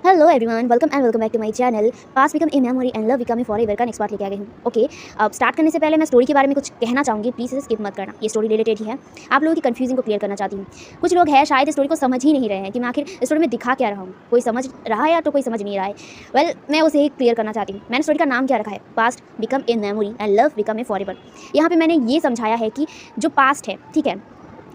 Hello everyone, welcome back to my channel. Past become a memory and love become a forever का next part लेके आ गई हूँ। Okay, अब start करने से पहले मैं स्टोरी के बारे में कुछ कहना चाहूँगी, प्लीज़ इसे स्किप मत करना। ये स्टोरी रिलेटेड ही है, आप लोगों की कंफ्यूजन को क्लियर करना चाहती हूँ। कुछ लोग हैं शायद इस स्टोरी को समझ ही नहीं रहे हैं कि मैं आखिर इस स्टोरी में दिखा क्या रहा हूँ। कोई समझ रहा है या तो कोई समझ नहीं रहा है। वेल, मैं उसे ही क्लियर करना चाहती हूँ। मैंने स्टोरी का नाम क्या रखा है, past become a memory and love become a forever. यहाँ पर मैंने ये समझाया है कि जो पास्ट है, ठीक है,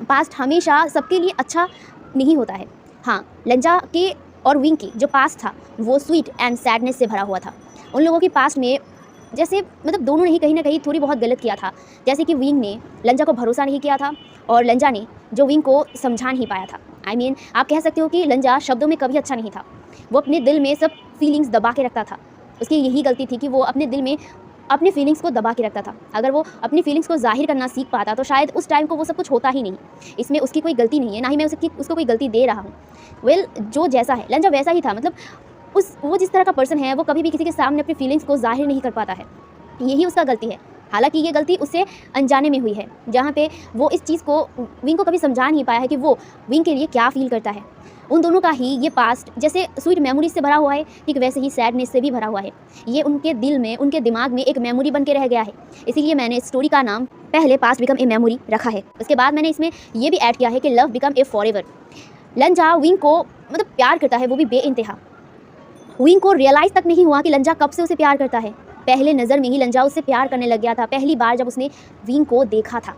पास्ट हमेशा सबके लिए अच्छा नहीं होता है। हाँ, लंजा के और विंग की जो पास्ट था वो स्वीट एंड सैडनेस से भरा हुआ था। उन लोगों की पास्ट में जैसे मतलब दोनों ने ही कहीं ना कहीं थोड़ी बहुत गलत किया था। जैसे कि विंग ने लंजा को भरोसा नहीं किया था और लंजा ने जो विंग को समझा नहीं पाया था। आप कह सकते हो कि लंजा शब्दों में कभी अच्छा नहीं था। वो अपने दिल में सब फीलिंग्स दबा के रखता था। उसकी यही गलती थी कि वो अपने दिल में अपनी फीलिंग्स को दबा के रखता था। अगर वो अपनी फीलिंग्स को जाहिर करना सीख पाता तो शायद उस टाइम को वो सब कुछ होता ही नहीं। इसमें उसकी कोई गलती नहीं है, ना ही मैं उसको कोई गलती दे रहा हूँ। वेल, जो जैसा है लंजा वैसा ही था। मतलब वो जिस तरह का पर्सन है वो कभी भी किसी के सामने अपनी फीलिंग्स को जाहिर नहीं कर पाता है। यही उसका गलती है। हालांकि ये गलती उससे अनजाने में हुई है, जहाँ पे वो इस चीज़ को विंग को कभी समझा नहीं पाया है कि वो विंग के लिए क्या फील करता है। उन दोनों का ही ये पास्ट जैसे स्वीट मेमोरीज से भरा हुआ है, ठीक वैसे ही सैडनेस से भी भरा हुआ है। ये उनके दिल में, उनके दिमाग में एक मेमोरी बन के रह गया है। इसीलिए मैंने स्टोरी का नाम पहले पास्ट बिकम ए मेमोरी रखा है। उसके बाद मैंने इसमें ये भी ऐड किया है कि love become a forever. लंजा wing को मतलब प्यार करता है, वो भी बेइंतहा। विंग को रियलाइज़ तक नहीं हुआ कि लंजा कब से उसे प्यार करता है। पहले नज़र में ही लंजा उससे प्यार करने लग गया था। पहली बार जब उसने विंग को देखा था,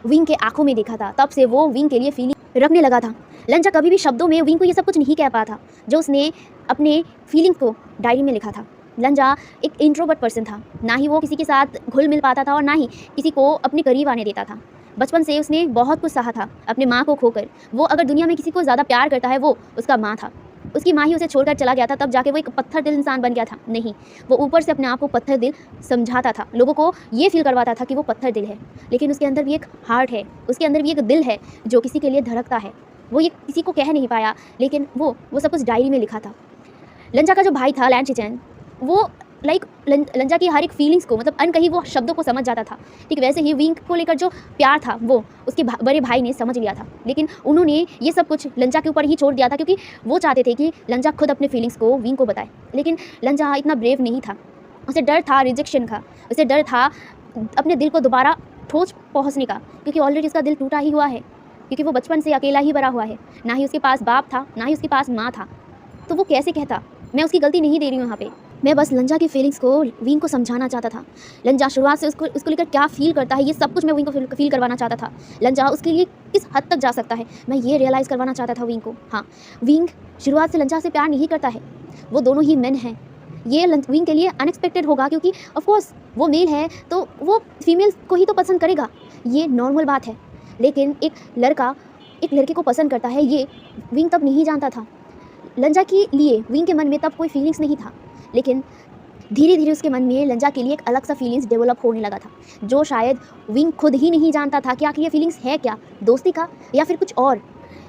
विंग के आंखों में देखा था, तब से वो विंग के लिए फीलिंग रखने लगा था। लंजा कभी भी शब्दों में विंग को ये सब कुछ नहीं कह पाता था जो उसने अपने फीलिंग को डायरी में लिखा था। लंजा एक इंट्रोवर्ट पर्सन था, ना ही वो किसी के साथ घुल मिल पाता था और ना ही किसी को अपने करीब आने देता था। बचपन से उसने बहुत कुछ सहा था अपने माँ को खोकर। वो अगर दुनिया में किसी को ज़्यादा प्यार करता है वो उसका माँ था। उसकी माँ ही उसे छोड़कर चला गया था, तब जाके वो एक पत्थर दिल इंसान बन गया था। नहीं, वो ऊपर से अपने आप को पत्थर दिल समझाता था, लोगों को ये फील करवाता था कि वो पत्थर दिल है, लेकिन उसके अंदर भी एक हार्ट है, उसके अंदर भी एक दिल है जो किसी के लिए धड़कता है। वो ये किसी को कह नहीं पाया, लेकिन वो सब कुछ डायरी में लिखा था। लंजा का जो भाई था लैंड चिचेन, वो लंजा की हर एक फीलिंग्स को मतलब अनकही वो शब्दों को समझ जाता था। ठीक वैसे ही विंग को लेकर जो प्यार था वो उसके बड़े भाई ने समझ लिया था, लेकिन उन्होंने ये सब कुछ लंजा के ऊपर ही छोड़ दिया था क्योंकि वो चाहते थे कि लंजा खुद अपने फीलिंग्स को विंग को बताए। लेकिन लंजा इतना ब्रेव नहीं था। उसे डर था रिजेक्शन का, उसे डर था अपने दिल को दोबारा ठोस पहुँचने का, क्योंकि ऑलरेडी उसका दिल टूटा ही हुआ है, क्योंकि वो बचपन से अकेला ही बड़ा हुआ है। ना ही उसके पास बाप था, ना ही उसके पास माँ था। तो वो कैसे कहता? मैं उसकी गलती नहीं दे रही हूँ यहाँ पे। मैं बस लंजा की फीलिंग्स को विंग को समझाना चाहता था। लंजा शुरुआत से उसको लेकर क्या फ़ील करता है, ये सब कुछ मैं विंग को फील करवाना चाहता था। लंजा उसके लिए किस हद तक जा सकता है, मैं ये रियलाइज़ करवाना चाहता था विंग को। हाँ, विंग शुरुआत से लंजा से प्यार नहीं करता है, वो दोनों ही मेन हैं। ये विंग के लिए अनएक्सपेक्टेड होगा क्योंकि ऑफकोर्स वो मेल है तो वो फीमेल को ही तो पसंद करेगा, ये नॉर्मल बात है। लेकिन एक लड़का एक लड़के को पसंद करता है, ये विंग तब नहीं जानता था। लंजा के लिए विंग के मन में तब कोई फीलिंग्स नहीं था, लेकिन धीरे धीरे उसके मन में लंजा के लिए एक अलग सा फीलिंग्स डेवलप होने लगा था, जो शायद विंग खुद ही नहीं जानता था कि आखिर ये फीलिंग्स है क्या, दोस्ती का या फिर कुछ और।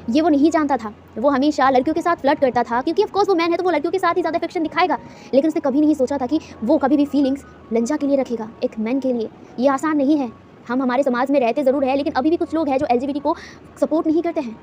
ये वो नहीं जानता था। वो हमेशा लड़कियों के साथ फ्लर्ट करता था क्योंकि ऑफ कोर्स वो मैन है तो वो लड़कियों के साथ ही ज़्यादा अफेक्शन दिखाएगा, लेकिन उसने कभी नहीं सोचा था कि वो कभी भी फीलिंग्स लंजा के लिए रखेगा, एक मैन के लिए। ये आसान नहीं है। हम हमारे समाज में रहते ज़रूर है, लेकिन अभी भी कुछ लोग हैं जो LGBT को सपोर्ट नहीं करते हैं।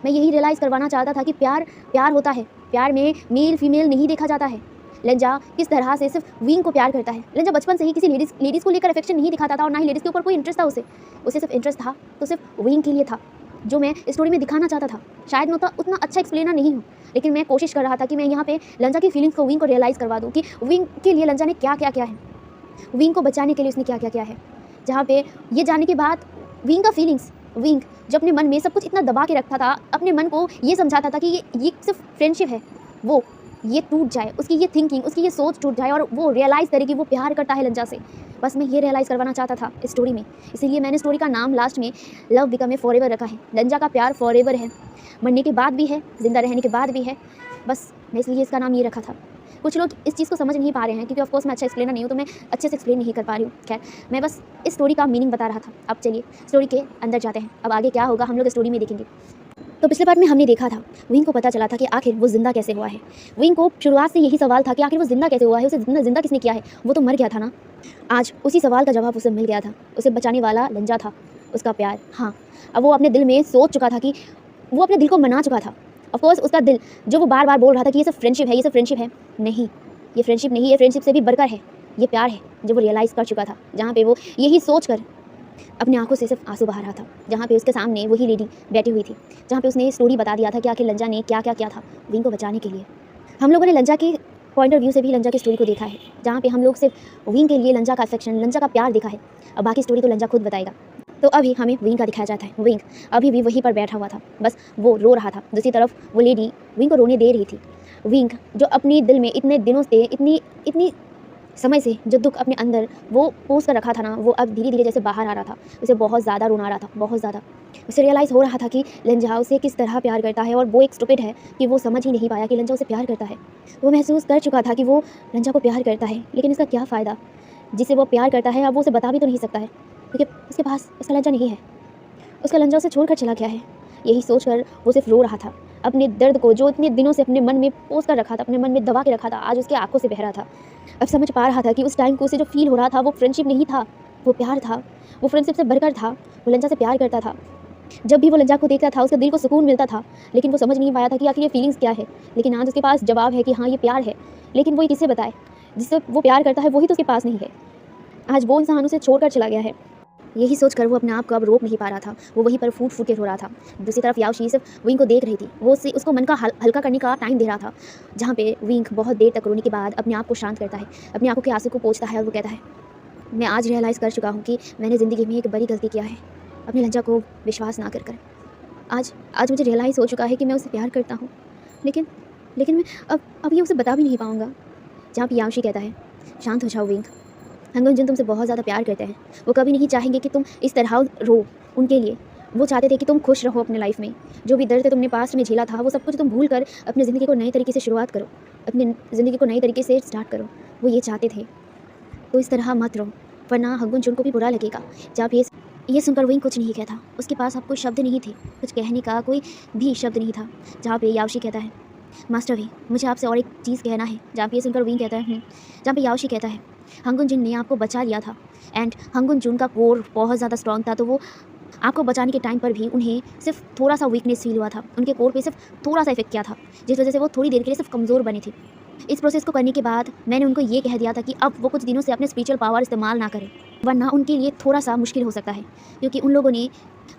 मैं यही रियलाइज़ करवाना चाहता था कि प्यार प्यार होता है, प्यार में मेल फीमेल नहीं देखा जाता है। लंजा किस तरह से सिर्फ विंग को प्यार करता है। लंजा बचपन से ही किसी लेडीज़ को लेकर अफेक्शन नहीं दिखाता था और ना ही लेडीज़ के ऊपर कोई इंटरेस्ट था उसे सिर्फ इंटरेस्ट था तो सिर्फ विंग के लिए था, जो मैं स्टोरी में दिखाना चाहता था। शायद मैं उतना अच्छा एक्सप्लेनर नहीं हूँ, लेकिन मैं कोशिश कर रहा था कि मैं यहाँ पे लंजा की फीलिंग्स को विंग को रियलाइज़ करवा दूँ कि विंग के लिए लंजा ने क्या क्या किया है, विंग को बचाने के लिए उसने क्या क्या किया है। जहाँ पे ये जानने के बाद विंग का फीलिंग्स, विंग जो अपने मन में सब कुछ इतना दबा के रखता था, अपने मन को ये समझाता था कि ये सिर्फ फ्रेंडशिप है, वो ये टूट जाए, उसकी ये थिंकिंग, उसकी ये सोच टूट जाए और वो रियलाइज़ करे कि वो प्यार करता है लंजा से। बस मैं ये रियलाइज़ करवाना चाहता था इस स्टोरी में, इसीलिए मैंने स्टोरी का नाम लास्ट में लव बिकम ए फॉरएवर रखा है। लंजा का प्यार फॉरएवर है, मरने के बाद भी है, ज़िंदा रहने के बाद भी है। बस मैं इसलिए इसका नाम ये रखा था। कुछ लोग इस चीज़ को समझ नहीं पा रहे हैं क्योंकि ऑफकोर्स मैं अच्छा एक्सप्लेनर नहीं हूँ, तो मैं अच्छे से एक्सप्लेन नहीं कर पा रही हूँ। खैर, मैं बस इस स्टोरी का मीनिंग बता रहा था। अब चलिए स्टोरी के अंदर जाते हैं। अब आगे क्या होगा हम लोग स्टोरी में देखेंगे। तो पिछले पार्ट में हमने देखा था विंग को पता चला था कि आखिर वो जिंदा कैसे हुआ है। विंग को शुरुआत से यही सवाल था कि आखिर वो जिंदा कैसे हुआ है, उसे जिंदा किसने किया है, वो तो मर गया था ना। आज उसी सवाल का जवाब उसे मिल गया था। उसे बचाने वाला लंजा था, उसका प्यार। हाँ, अब वो अपने दिल में सोच चुका था कि वो अपने दिल को मना चुका था। ऑफ कोर्स उसका दिल जो वो बार बार बोल रहा था कि ये सब फ्रेंडशिप है, ये सब फ्रेंडशिप है, नहीं, ये फ्रेंडशिप नहीं है, फ्रेंडशिप से भी बढ़कर है, ये प्यार है, जो वो रियलाइज़ कर चुका था। जहाँ पे वो यही सोच कर अपनी आंखों से सिर्फ आंसू बहा रहा था, जहाँ पे उसके सामने वही लेडी बैठी हुई थी, जहाँ पे उसने स्टोरी बता दिया था कि आखिर लंजा ने क्या क्या किया था विंग को बचाने के लिए। हम लोगों ने लंजा के पॉइंट ऑफ व्यू से भी लंजा की स्टोरी को देखा है, जहाँ पे हम लोग सिर्फ विंग के लिए लंजा का अफेक्शन, लंजा का प्यार देखा है। अब बाकी स्टोरी तो लंजा खुद बताएगा। तो अभी हमें विंग का दिखाया जाता है। विंग अभी भी वहीं पर बैठा हुआ था, बस वो रो रहा था। दूसरी तरफ वो लेडी विंग को रोने दे रही थी। विंग जो अपनी दिल में इतने दिनों से इतनी समय से जो दुख अपने अंदर वो पोंछ कर रखा था ना, वो अब धीरे धीरे जैसे बाहर आ रहा था। उसे बहुत ज़्यादा रोना आ रहा था, बहुत ज़्यादा। उसे रियलाइज़ हो रहा था कि लंजा उसे किस तरह प्यार करता है, और वो एक स्टूपिड है कि वो समझ ही नहीं पाया कि लंजा उसे प्यार करता है। वो महसूस कर चुका था कि वो लंजा को प्यार करता है, लेकिन इसका क्या फ़ायदा। जिसे वो प्यार करता है अब वो उसे बता भी तो नहीं सकता है, क्योंकि उसके पास उसका लंजा नहीं है। उसका लंजा उसे छोड़कर चला गया है। यही सोचकर वो सिर्फ रो रहा था। अपने दर्द को जो इतने दिनों से अपने मन में पोंछ कर रखा था, अपने मन में दबा के रखा था, आज उसकी आंखों से बह रहा था। अब समझ पा रहा था कि उस टाइम को उसे जो फील हो रहा था वो फ्रेंडशिप नहीं था, वो प्यार था। वो फ्रेंडशिप से बढ़कर था। वो लंजा से प्यार करता था। जब भी वो लंजा को देखता था उसके दिल को सुकून मिलता था, लेकिन वो समझ नहीं पाया था कि आखिर ये फीलिंग्स क्या है। लेकिन आज उसके पास जवाब है कि हाँ, ये प्यार है। लेकिन वो ये किससे बताए? जिससे वो प्यार करता है वही तो उसके पास नहीं है। आज वो इंसान उसे छोड़कर चला गया है। यही सोचकर वो अपने आप को अब रोक नहीं पा रहा था। वो वहीं पर फूट फूट के रो रहा था। दूसरी तरफ याओशी सिर्फ विंग को देख रही थी। वो उसको मन का हल्का करने का टाइम दे रहा था, जहाँ पे विंग बहुत देर तक रोने के बाद अपने आप को शांत करता है, अपनी आंखों के आंसू को पोंछता है और वो कहता है, मैं आज रियलाइज़ कर चुका हूँ कि मैंने ज़िंदगी में एक बड़ी गलती किया है, अपने लंजा को विश्वास ना कर। आज मुझे रियलाइज़ हो चुका है कि मैं उसे प्यार करता हूँ, लेकिन मैं अब ये उसे बता भी नहीं पाऊँगा। जहाँ पे याओशी कहता है, शांत हो जाओ विंग, हंगुन जुन तुमसे बहुत ज़्यादा प्यार करते हैं। वो कभी नहीं चाहेंगे कि तुम इस तरह रो उनके लिए। वो चाहते थे कि तुम खुश रहो अपने लाइफ में। जो भी दर्द तुमने पास्ट में झेला था वो सब कुछ तुम भूल कर अपनी ज़िंदगी को नए तरीके से शुरुआत करो, अपनी ज़िंदगी को नए तरीके से स्टार्ट करो। वो ये चाहते थे। तो इस तरह मत रहो, वरना हंगुन जुन को भी बुरा लगेगा। जब ये सुनकर विंग कुछ नहीं कहता। उसके पास अब कोई शब्द नहीं थे, कुछ कहने का कोई भी शब्द नहीं था। जहाँ पे याओशी कहता है, मास्टर वी, मुझे आपसे और एक चीज़ कहना है। जहाँ पे ये सुनकर विंग कहता है जहाँ पे याओशी कहता है, हंगुन जुन ने आपको बचा लिया था, एंड हंगुन जुन का कोर बहुत ज़्यादा स्ट्रॉन्ग था। तो वो आपको बचाने के टाइम पर भी उन्हें सिर्फ थोड़ा सा वीकनेस फील हुआ था। उनके कोर पे सिर्फ थोड़ा सा इफेक्ट किया था, जिस वजह से वो थोड़ी देर के लिए सिर्फ कमज़ोर बनी थी। इस प्रोसेस को करने के बाद मैंने उनको ये कह दिया था कि अब वो कुछ दिनों से अपने स्पिरिचुअल पावर इस्तेमाल ना करें, वरना उनके लिए थोड़ा सा मुश्किल हो सकता है। क्योंकि उन लोगों ने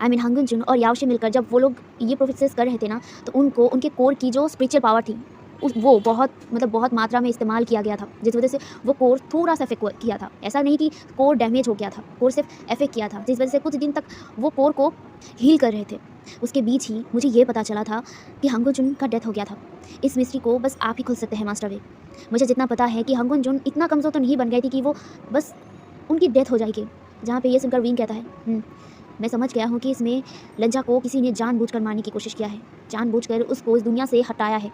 हंगुन जुन और याओशी मिलकर जब वो लोग ये प्रोसेस कर रहे थे ना, तो उनको उनके कोर की जो स्पिरिचुअल पावर थी वो बहुत मात्रा में इस्तेमाल किया गया था, जिस वजह से वो कोर थोड़ा सा इफेक्ट किया था। ऐसा नहीं कि कोर डैमेज हो गया था, कोर सिर्फ इफेक्ट किया था, जिस वजह से कुछ दिन तक वो कोर को हील कर रहे थे। उसके बीच ही मुझे ये पता चला था कि हंगुन जुन का डेथ हो गया था। इस मिस्ट्री को बस आप ही खुल सकते हैं मास्टर वे। मुझे जितना पता है कि हंगुन जुन इतना कमज़ोर तो नहीं बन गई थी कि वो बस उनकी डेथ हो जाएगी। जहाँ पे ये सुनकर विंग कहता है, मैं समझ गया हूँ कि इसमें लंजा को किसी ने जानबूझकर मारने की कोशिश किया है, जानबूझकर उसको इस दुनिया से हटाया है।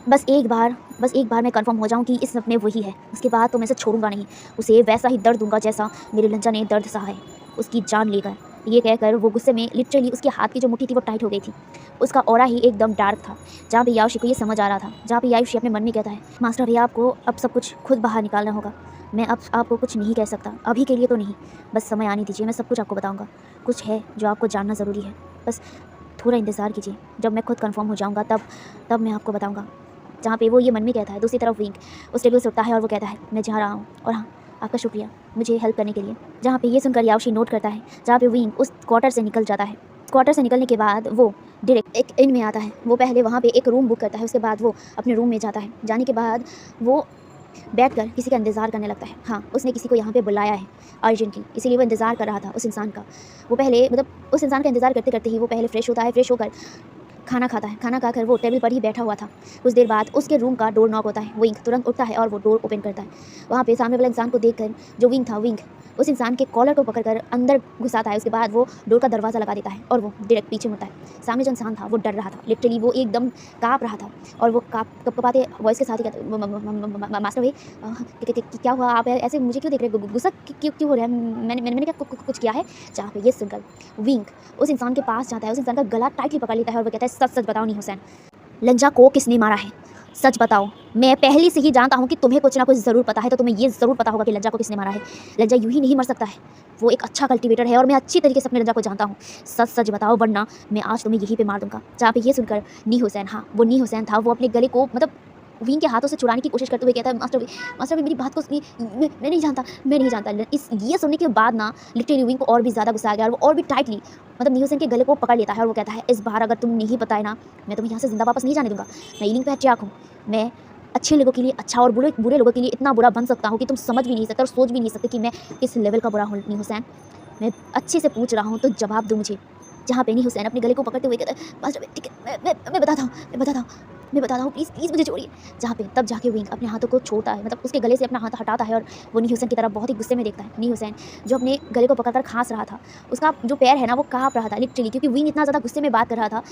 बस एक बार मैं कंफर्म हो जाऊं कि इस सपने वही है, उसके बाद तो मैं इसे छोड़ूंगा नहीं। उसे वैसा ही दर्द दूंगा जैसा मेरे लंजा ने दर्द सहा है, उसकी जान लेकर। ये कहकर वो गुस्से में लिटरली उसके हाथ की जो मुट्ठी थी वो टाइट हो गई थी। उसका ऑरा ही एकदम डार्क था। जहाँ पे याओशी को ये समझ आ रहा था, जहाँ पे याओशी अपने मन में कहता है, मास्टर भैया आपको अब सब कुछ खुद बाहर निकालना होगा। मैं अब आपको कुछ नहीं कह सकता, अभी के लिए तो नहीं। बस समय आने दीजिए, मैं सब कुछ आपको बताऊँगा। कुछ है जो आपको जानना ज़रूरी है, बस थोड़ा इंतज़ार कीजिए। जब मैं खुद कंफर्म हो जाऊँगा तब मैं आपको बताऊँगा। जहाँ पे वो ये मन में कहता है, दूसरी तरफ विंग उस टेबल से उठता है और वो कहता है, मैं जा रहा हूँ, और हाँ, आपका शुक्रिया मुझे हेल्प करने के लिए। जहाँ पे ये सुनकर याओशी नोट करता है, जहाँ पे विंग उस क्वार्टर से निकल जाता है। क्वार्टर से निकलने के बाद वो डायरेक्ट एक इन में आता है। वो पहले वहाँ पे एक रूम बुक करता है, उसके बाद वो अपने रूम में जाता है। जाने के बाद वो बैठकर किसी का इंतज़ार करने लगता है। हाँ, उसने किसी को यहाँ पे बुलाया है अर्जेंटली, इसीलिए वो इंतज़ार कर रहा था उस इंसान का। वो पहले उस इंसान का इंतज़ार करते करते ही वो पहले फ्रेश होता है। फ्रेश होकर खाना खाता है। खाना खाकर वो टेबल पर ही बैठा हुआ था। कुछ देर बाद उसके रूम का डोर नॉक होता है। विंग तुरंत उठता है और वो डोर ओपन करता है। वहाँ पे सामने वाला इंसान को देखकर जो विंग था, विंग उस इंसान के कॉलर को पकड़कर अंदर घुसाता है। उसके बाद वो डोर का दरवाज़ा लगा देता है और वो डायरेक्ट पीछे मुड़ता है। सामने जो इंसान था वो डर रहा था, लिटरली वो एकदम काँप रहा था, और वो कपाते वॉइस के साथ ही कहता, मास्टर भाई क्या हुआ, आप ऐसे मुझे क्यों देख रहे, गुस्सा क्यों हो रहा है, मैंने क्या कुछ किया है? जहाँ पे ये सुनकर विंग उस इंसान के पास जाता है, उस इंसान का गला टाइटली पकड़ लेता है और वो कहता है, सच सच बताओ नहीं हुसैन, लंजा को किसने मारा है? सच बताओ। मैं पहले से ही जानता हूँ कि तुम्हें कुछ ना कुछ ज़रूर पता है, तो तुम्हें ये ज़रूर पता होगा कि लज्जा को किसने मारा है। लज्जा यूँ ही नहीं मर सकता है, वो एक अच्छा कल्टीवेटर है और मैं अच्छी तरीके से अपने लज्जा को जानता हूँ। सच सच बताओ, वरना मैं आज तुम्हें यहीं पे मार दूँगा। जहाँ पे ये सुनकर नी हुसैन, हाँ, वो नी हुसैन था, वो अपने गले को मतलब विंग के हाथों से छुड़ाने की कोशिश करते हुए कहता है, मास्टर भाई मेरी बात को सुनिए, मैं नहीं जानता, मैं नहीं जानता। इस ये सुनने के बाद ना लिटरली विंग को और भी ज़्यादा गुस्सा आ गया और वो और भी टाइटली मतलब नी हुसैन के गले को पकड़ लेता है और वो कहता है, इस बार अगर तुम नहीं बताए ना, मैं तुम्हें यहाँ से ज़िंदा वापस नहीं जाने दूँगा। मैं ईलिंग पे हत्याक हूँ। मैं अच्छे लोगों के लिए अच्छा और बुरे बुरे लोगों के लिए इतना बुरा बन सकता हूँ कि तुम समझ भी नहीं सकते और सोच भी नहीं सकते कि मैं किस लेवल का बुरा हूँ नी हुसैन। मैं अच्छे से पूछ रहा हूँ तो जवाब दो मुझे। जहाँ पे नी हुसैन अपने गले को पकड़ते हुए कहता है, मास्टर भाई ठीक है, मैं बताता हूँ, प्लीज़ मुझे छोड़िए। जहाँ पे तब जाके विंग अपने हाथों को छोड़ता है, मतलब उसके गले से अपना हाथ हटाता है और वो नी हुसैन की तरफ बहुत ही गुस्से में देखता है। नी हुसैन जो अपने गले को पकड़कर खांस रहा था, उसका जो पैर है ना वो काँप रहा था लिटरली, क्योंकि विंग इतना ज़्यादा गुस्से में बात कर रहा था,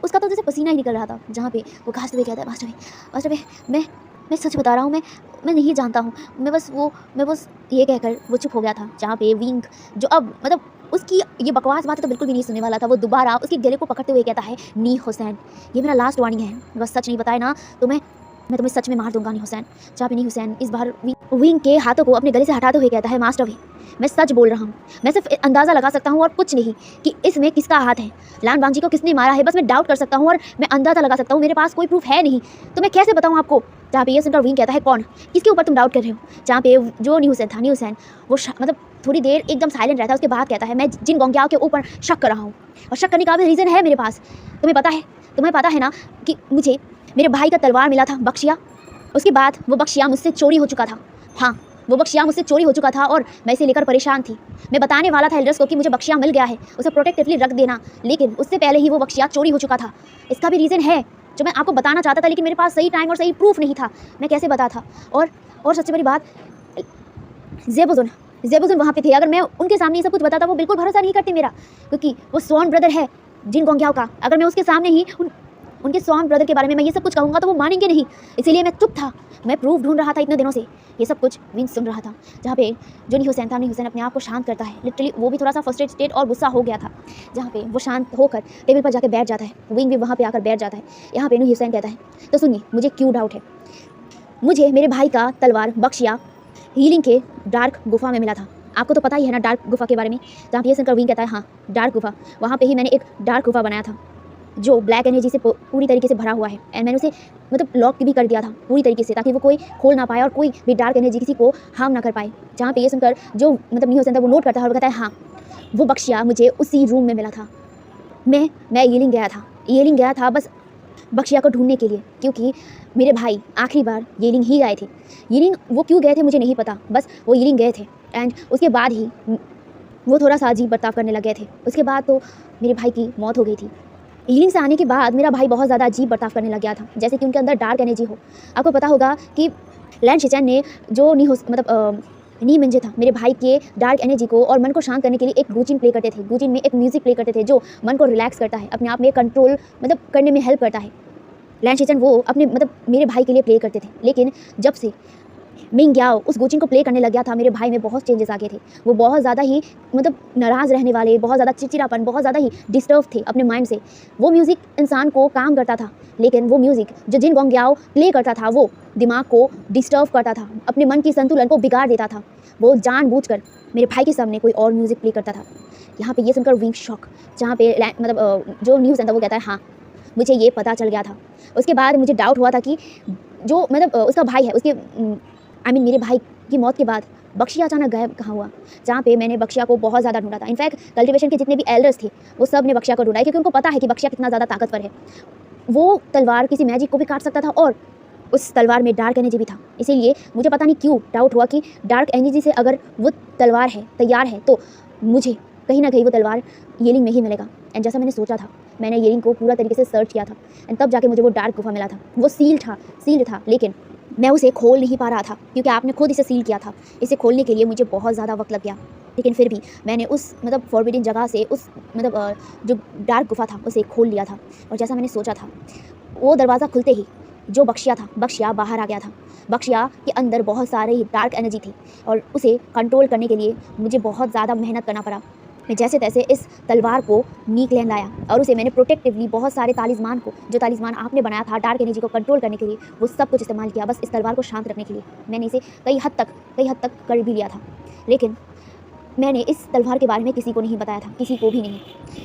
उसका तो जैसे पसीना ही निकल रहा था। जहाँ पे वो खांसते हुए कहता है, मास्टर भाई मैं सच बता रहा हूँ, मैं नहीं जानता हूँ। मैं बस ये कहकर वो चुप हो गया था। जहाँ पे विंग जो अब मतलब उसकी ये बकवास बातें तो बिल्कुल भी नहीं सुनने वाला था, वो दोबारा उसके गले को पकड़ते हुए कहता है, नी हुसैन ये मेरा लास्ट वार्निंग है, बस सच नहीं बताए ना तो मैं तुम्हें सच में मार दूंगा नी हुसैन। जहाँ पे नी हुसैन इस बार विंग के हाथों को अपने गले से हटाते हुए कहता है, मास्टर भाई मैं सच बोल रहा हूँ, मैं सिर्फ अंदाज़ा लगा सकता हूँ और कुछ नहीं कि इसमें किसका हाथ है, लान बांजी को किसने मारा है, बस मैं डाउट कर सकता हूँ और मैं अंदाज़ा लगा सकता हूँ, मेरे पास कोई प्रूफ है नहीं, तो मैं कैसे बताऊँ आपको। जहाँ पे ये सुनकर विंग कहता है, कौन, किसके ऊपर तुम डाउट कर रहे हो। जहाँ पे जो नी हुसैन था, नी हुसैन वो मतलब थोड़ी देर एकदम साइलेंट रहता है, उसके बाद कहता है, मैं जिन गोंगियाओं के ऊपर शक कर रहा हूँ और शक करने का भी रीज़न है मेरे पास। तुम्हें पता है ना कि मुझे मेरे भाई का तलवार मिला था बख्शिया, उसके बाद वो बख्शिया मुझसे चोरी हो चुका था। हाँ, वो बख्शिया मुझसे चोरी हो चुका था और मैं इसे लेकर परेशान थी। मैं बताने वाला था एल्डर्स को कि मुझे बख्शिया मिल गया है, उसे प्रोटेक्टिवली रख देना, लेकिन उससे पहले ही वो बख्शिया चोरी हो चुका था। इसका भी रीज़न है जो मैं आपको बताना चाहता था, लेकिन मेरे पास सही टाइम और सही प्रूफ नहीं था, मैं कैसे बताता। और सबसे बड़ी बात, ज़ेबुज़ुन वहाँ पे थे। अगर मैं उनके सामने ये सब कुछ बताता वो बिल्कुल भरोसा नहीं करते मेरा, क्योंकि वो स्वॉर्न ब्रदर है जिन गोंगियाओं का। अगर मैं उसके सामने ही उनके स्वॉर्न ब्रदर के बारे में मैं ये सब कुछ कहूँगा तो वो मानेंगे नहीं, इसीलिए मैं चुप था। मैं प्रूफ ढूंढ रहा था इतने दिनों से, ये सब कुछ विंग सुन रहा था। जहाँ पे जो नी हुसैन था, नी हुसैन अपने आप को शांत करता है लिटरली, वो भी थोड़ा सा फ्रस्ट्रेटेड और गुस्सा हो गया था। जहाँ पे वो शांत होकर टेबल पर जाकर बैठ जाता है, विंग भी वहाँ पे आकर बैठ जाता है। यहाँ पे नी हुसैन कहता है, तो सुनिए मुझे क्यों डाउट है, मुझे मेरे भाई का तलवार बख्शिया हीलिंग के डार्क गुफा में मिला था। आपको तो पता ही है ना डार्क गुफा के बारे में। जहाँ पे ये सुनकर विंग कहता है, हाँ डार्क गुफा, वहाँ पे ही मैंने एक डार्क गुफा बनाया था जो ब्लैक एनर्जी से पूरी तरीके से भरा हुआ है, एंड मैंने उसे मतलब लॉक भी कर दिया था पूरी तरीके से, ताकि वो कोई खोल ना पाए और कोई भी डार्क एनर्जी किसी को हार्म ना कर पाए। जहाँ पे ये सुनकर जो मतलब नी हुसैन था वो नोट करता है और कहता है, हाँ वो बख्शिया मुझे उसी रूम में मिला था। मैं येलिंग गया था बस बख्शिया को ढूंढने के लिए, क्योंकि मेरे भाई आखिरी बार येलिंग ही गए थे। येलिंग वो क्यों गए थे मुझे नहीं पता, बस वो येलिंग गए थे एंड उसके बाद ही वो थोड़ा सा अजीब बर्ताव करने लग गए थे। उसके बाद तो मेरे भाई की मौत हो गई थी। हीलिंग से आने के बाद मेरा भाई बहुत ज़्यादा अजीब बर्ताव करने लग गया था, जैसे कि उनके अंदर डार्क एनर्जी हो। आपको पता होगा कि लैन शिचेन ने जो नी मिंजे था, मेरे भाई के डार्क एनर्जी को और मन को शांत करने के लिए एक गूजिन प्ले करते थे। गूजिन में एक म्यूज़िक प्ले करते थे जो मन को रिलैक्स करता है, अपने आप में कंट्रोल मतलब करने में हेल्प करता है। लैन शिचेन वो अपने मतलब मेरे भाई के लिए प्ले करते थे, लेकिन जब से मिंग याओ उस गोचिंग को प्ले करने लग गया था, मेरे भाई में बहुत चेंजेस आ गए थे। वो बहुत ज़्यादा ही मतलब नाराज़ रहने वाले, बहुत ज़्यादा चिड़चिड़ापन, बहुत ज़्यादा ही डिस्टर्ब थे अपने माइंड से। वो म्यूज़िक इंसान को काम करता था, लेकिन वो म्यूज़िक जो जिन गोंगियाओ प्ले करता था वो दिमाग को डिस्टर्ब करता था, अपने मन की संतुलन को बिगाड़ देता था। वो जानबूझकर मेरे भाई के सामने कोई और म्यूज़िक प्ले करता था। यहाँ पे ये सुनकर विंग शॉक, जहाँ पे मतलब जो न्यूज़ था वो कहता है, हाँ मुझे ये पता चल गया था। उसके बाद मुझे डाउट हुआ था कि जो मतलब उसका भाई है, उसके मेरे भाई की मौत के बाद बख्शिया अचानक गायब कहाँ हुआ। जहाँ पे मैंने बख्शिया को बहुत ज़्यादा ढूंढा था। इनफैक्ट कल्टिवेशन के जितने भी एल्डर्स थे वो सब ने बख्शिया को ढूंढा है, क्योंकि उनको पता है कि बख्शिया कितना ज़्यादा ताकतवर है। वो तलवार किसी मैजिक को भी काट सकता था और उस तलवार में डार्क एनर्जी भी था। इसीलिए मुझे पता नहीं क्यों डाउट हुआ कि डार्क एनर्जी से अगर वो तलवार है तैयार है तो मुझे कहीं ना कहीं वो तलवार येलिंग में ही मिलेगा। एंड जैसा मैंने सोचा था, मैंने येलिंग को पूरा तरीके से सर्च किया था एंड तब जाके मुझे वो डार्क गुफा मिला था। वो सील्ड था, लेकिन मैं उसे खोल नहीं पा रहा था, क्योंकि आपने खुद इसे सील किया था। इसे खोलने के लिए मुझे बहुत ज़्यादा वक्त लग गया, लेकिन फिर भी मैंने उस मतलब फॉरबिडन जगह से उस मतलब जो डार्क गुफा था उसे खोल लिया था। और जैसा मैंने सोचा था, वो दरवाज़ा खुलते ही जो बख्शिया बाहर आ गया था। बख्शिया के अंदर बहुत सारी डार्क एनर्जी थी और उसे कंट्रोल करने के लिए मुझे बहुत ज़्यादा मेहनत करना पड़ा। मैं जैसे तैसे इस तलवार को नीकलैन लाया और उसे मैंने प्रोटेक्टिवली बहुत सारे तालिस्मान को, जो तालिस्मान आपने बनाया था डार्क एनर्जी को कंट्रोल करने के लिए, वो सब कुछ इस्तेमाल किया बस इस तलवार को शांत रखने के लिए। मैंने इसे कई हद तक कर भी लिया था, लेकिन मैंने इस तलवार के बारे में किसी को नहीं बताया था, किसी को भी नहीं।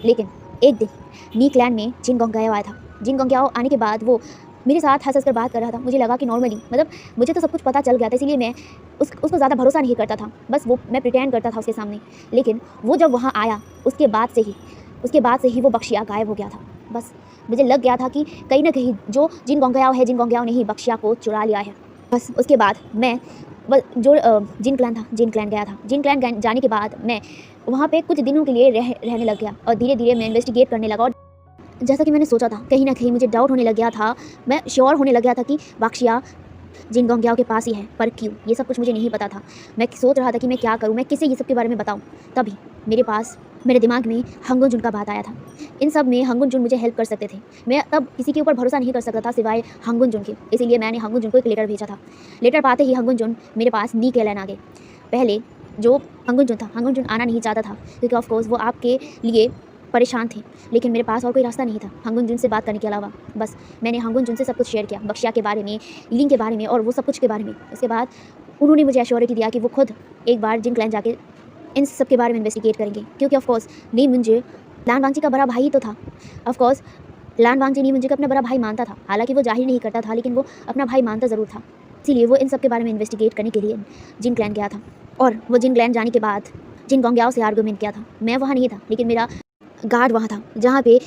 लेकिन एक दिन नीकलैन में जिन गोंगयाओ आया था। जिन गोंगयाओ आने के बाद वो मेरे साथ हंस कर बात कर रहा था। मुझे लगा कि नॉर्मली, मतलब मुझे तो सब कुछ पता चल गया था, इसीलिए मैं उसको ज़्यादा भरोसा नहीं करता था, बस वो मैं प्रिटेंड करता था उसके सामने। लेकिन वो जब वहाँ आया उसके बाद से ही वो बख्शिया गायब हो गया था। बस मुझे लग गया था कि कहीं ना कहीं जो जिन गोंगयाओ है, जिन गोंगयाओ ने ही बख्शिया को चुरा लिया है। बस उसके बाद मैं जो जिन क्लैन गया था। जिन क्लैन जाने के बाद मैं वहाँ पे कुछ दिनों के लिए रहने लग गया और धीरे धीरे मैं इन्वेस्टिगेट करने लगा। और जैसा कि मैंने सोचा था, कहीं ना कहीं मुझे डाउट होने लग गया था, मैं श्योर होने लग गया था कि बख्शिया जिन गोंगयाओ के पास ही है। पर क्यों, ये सब कुछ मुझे नहीं पता था। मैं सोच रहा था कि मैं क्या करूं, मैं किसे ये सब के बारे में बताऊं। तभी मेरे दिमाग में हंगुन जुन का बात आया था। इन सब में हंगुन जुन मुझे हेल्प कर सकते थे। मैं तब किसी के ऊपर भरोसा नहीं कर सकता था सिवाय हंगुन जुन के, इसीलिए मैंने हंगुन जुन को एक लेटर भेजा था। लेटर पाते ही हंगुन जुन मेरे पास नीकलैन आ गए। पहले जो हंगुन जुन आना नहीं चाहता था, क्योंकि ऑफकोर्स वो आपके लिए परेशान थे, लेकिन मेरे पास और कोई रास्ता नहीं था हंगुन जुन से बात करने के अलावा। बस मैंने हंगुन जुन से सब कुछ शेयर किया, बख्शिया के बारे में, लिंग के बारे में और वो सब कुछ के बारे में। उसके बाद उन्होंने मुझे एश्योरिटी दिया कि वो खुद एक बार जिन क्लैन जाके इन सब के बारे में इन्वेस्टिगेट करेंगे, क्योंकि ऑफकोर्स नी मुंजे लान वांगजी का बड़ा भाई ही तो था। ऑफकोर्स लान वांगजी नी मुंजे का अपना बड़ा भाई मानता था, हालांकि वो जाहिर नहीं करता था, लेकिन वो अपना भाई मानता ज़रूर था। इसीलिए वो इन सब के बारे में इन्वेस्टिगेट करने के लिए जिन क्लैन गया था। और वो जिन क्लैन जाने के बाद जिन गोंगयाओ से आर्गूमेंट किया था। मैं वहाँ नहीं था, लेकिन मेरा गार्ड वहाँ था, जहाँ पे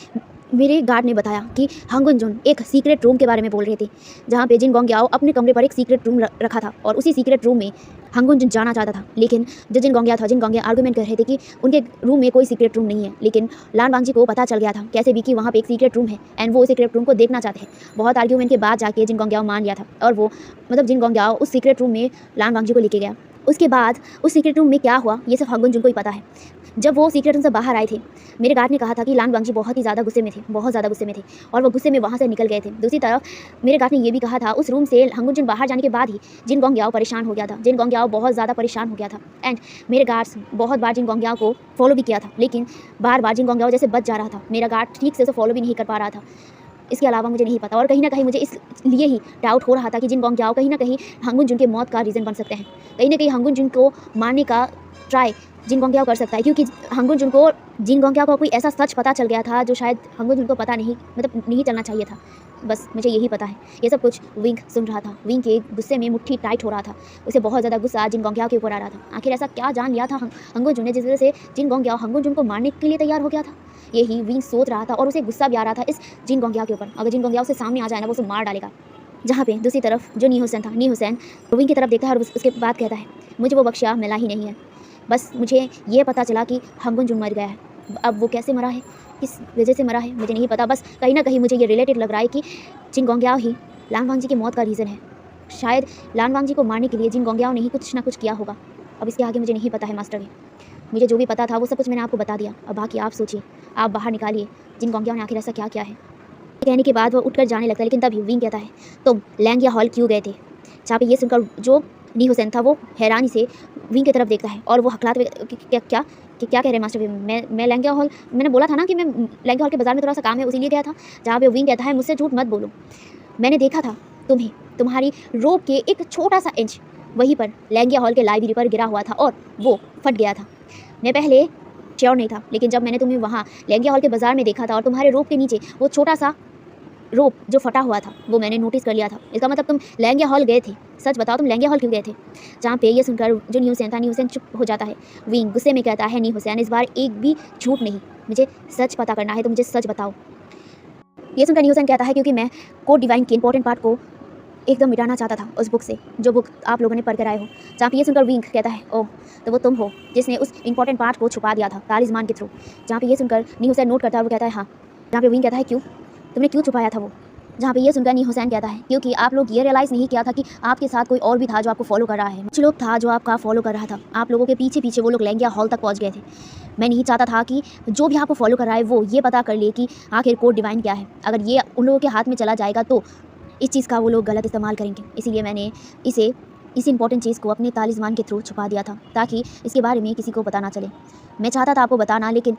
मेरे गार्ड ने बताया कि हंगुन जुन एक सीक्रेट रूम के बारे में बोल रहे थे, जहाँ पे जिन गोंगयाओ अपने कमरे पर एक सीक्रेट रूम रखा था और उसी सीक्रेट रूम में हंगुन जुन जाना चाहता था। लेकिन जो जिन गोंगया आर्गूमेंट कर रहे थे कि उनके रूम में कोई सीक्रेट रूम नहीं है। लेकिन लान वांगजी को पता चल गया था कैसे भी कि वहाँ पे एक सीक्रेट रूम है एंड वो उस सीक्रेट रूम को देखना चाहते हैं। बहुत आर्ग्यूमेंट के बाद जाके जिन गोंगयाओ मान लिया था और वो जिन गोंगयाओ उस सीक्रेट रूम में लान वांगजी को लेके गया। उसके बाद उस सीक्रेट रूम में क्या हुआ ये सब हंगुन जुन को ही पता है। जब वो सीक्रेट रूम से बाहर आए थे, मेरे गार्ड ने कहा था कि लान वांगजी बहुत ज़्यादा गुस्से में थे और वो गुस्से में वहाँ से निकल गए थे। दूसरी तरफ मेरे गार्ड ने ये भी कहा था उस रूम से हंगुन जुन बाहर जाने के बाद ही जिन गोंगयाओ परेशान हो गया था। जिन गोंगयाओ बहुत ज़्यादा परेशान हो गया था एंड मेरे गार्ड्स बहुत बार जिन गोंगयाओ को फॉलो भी किया था, लेकिन बार जिन गोंगयाओ जैसे बच जा रहा था। मेरा गार्ड ठीक से उसे फॉलो भी नहीं कर पा रहा था। इसके अलावा मुझे नहीं पता, और कहीं ना कहीं मुझे इसलिए ही डाउट हो रहा था कि जिन गोंगयाओ कहीं ना कहीं हंगुन जुन के मौत का रीज़न बन सकते हैं। कहीं ना कहीं हंगुन जुन को मारने का ट्राई जिन गोंगयाओ कर सकता है, क्योंकि हंगुन जुन को जिन गोंगयाओ को कोई ऐसा सच पता चल गया था जो शायद हंगुन जुन को पता नहीं चलना चाहिए था। बस मुझे यही पता है। ये सब कुछ विंग सुन रहा था। विंग के गुस्से में मुट्ठी टाइट हो रहा था, उसे बहुत ज़्यादा गुस्सा जिन गोंगयाओ के ऊपर आ रहा था। आखिर ऐसा क्या जान लिया था हंगुन जुन ने जिस वजह से जिन गोंगयाओ हंगुन जुन को मारने के लिए तैयार हो गया था। यही विंग सोच रहा था और उसे गुस्सा भी आ रहा था इस जिन गोंगयाओ के ऊपर। अगर जिन गोंगयाओ से सामने आ जाए ना, वो उसे मार डालेगा। जहाँ पे दूसरी तरफ जो नी हुसैन था, नी हुसैन विंग की तरफ देखता है और उसके बाद कहता है मुझे वो बख्शिया मिला ही नहीं है। बस मुझे ये पता चला कि हंगुन जुन मर गया है। अब वो कैसे मरा है, किस वजह से मरा है, मुझे नहीं पता। बस कहीं ना कहीं मुझे ये रिलेटेड लग रहा है कि जिन गोंगयाओ ही लान वांगजी की मौत का रीज़न है। शायद लान वांगजी को मारने के लिए जिन गोंगयाओ ने ही कुछ ना कुछ किया होगा। अब इसके आगे मुझे नहीं पता है मास्टर जी। मुझे जो भी पता था वो सब कुछ मैंने आपको बता दिया। अब बाकी आप सोचिए, आप बाहर निकालिए जिन गोंगयाओ ने आखिर ऐसा क्या किया है। कहने के बाद वो उठकर जाने लगता है, लेकिन तभी विंग कहता है तुम लैंगिया हॉल क्यों गए थे। जहाँ पे ये सुनकर जो नी हुसैन था वो हैरानी से विंग की तरफ देखता है और वो हकलाते हुए क्या कह रहे हैं मास्टर जी। मैं लैंगिया हॉल, मैंने बोला था ना कि मैं लैंगिया हॉल के बाज़ार में थोड़ा सा काम है उसीलिए गया था। जहाँ पे विंग कहता है मुझसे झूठ मत बोलो, मैंने देखा था तुम्हें, तुम्हारी रोप के एक छोटा सा इंच वहीं पर लैंगिया हॉल के लाइब्रेरी पर गिरा हुआ था और वो फट गया था। मैं पहले श्योर नहीं था, लेकिन जब मैंने तुम्हें वहाँ लैंगिया हॉल के बाज़ार में देखा था और तुम्हारे रोप के नीचे वो छोटा सा रोप जो फटा हुआ था वो मैंने नोटिस कर लिया था। इसका मतलब तुम लैंगिया हॉल गए थे। सच बताओ, तुम लैंगिया हॉल क्यों गए थे। जहाँ पे ये सुनकर जो नी हुसैन था, नी हुसैन चुप हो जाता है। विंग गुस्से में कहता है नी हुसैन इस बार एक भी झूठ नहीं, मुझे सच पता करना है, तो मुझे सच बताओ। ये सुनकर नी हुसैन कहता है क्योंकि मैं कोड डिवाइन के इंपॉर्टेंट पार्ट को एकदम मिटाना चाहता था उस बुक से, जो बुक आप लोगों ने पढ़ कर आए हो। जहाँ पे ये सुनकर विंग कहता है ओह, तो वो तुम हो जिसने उस इंपॉर्टेंट पार्ट को छुपा दिया था तालिस्मान के थ्रू। जहाँ पे ये सुनकर नी हुसैन नोट करता है, वो कहता है हाँ। जहाँ पे विंग कहता है क्यों, तुमने क्यों छुपाया था वो। जहाँ पे ये सुनकर नी हुसैन कहता है क्योंकि आप लोग ये रियलाइज़ नहीं किया था कि आपके साथ कोई और भी था जो आपको फॉलो कर रहा है। कुछ लोग था जो आपका फॉलो कर रहा था, आप लोगों के पीछे पीछे वो लोग लैंगिया हॉल तक पहुँच गए थे। मैं नहीं चाहता था कि जो भी आपको फॉलो कर रहा है वो ये पता कर ले कि आखिर कोड डिवाइन क्या है। अगर ये उन लोगों के हाथ में चला जाएगा तो इस चीज़ का वो लोग गलत इस्तेमाल करेंगे। इसीलिए मैंने इस इंपॉर्टेंट चीज़ को अपने तालिस्मान के थ्रू छुपा दिया था ताकि इसके बारे में किसी को पता ना चले। मैं चाहता था आपको बताना, लेकिन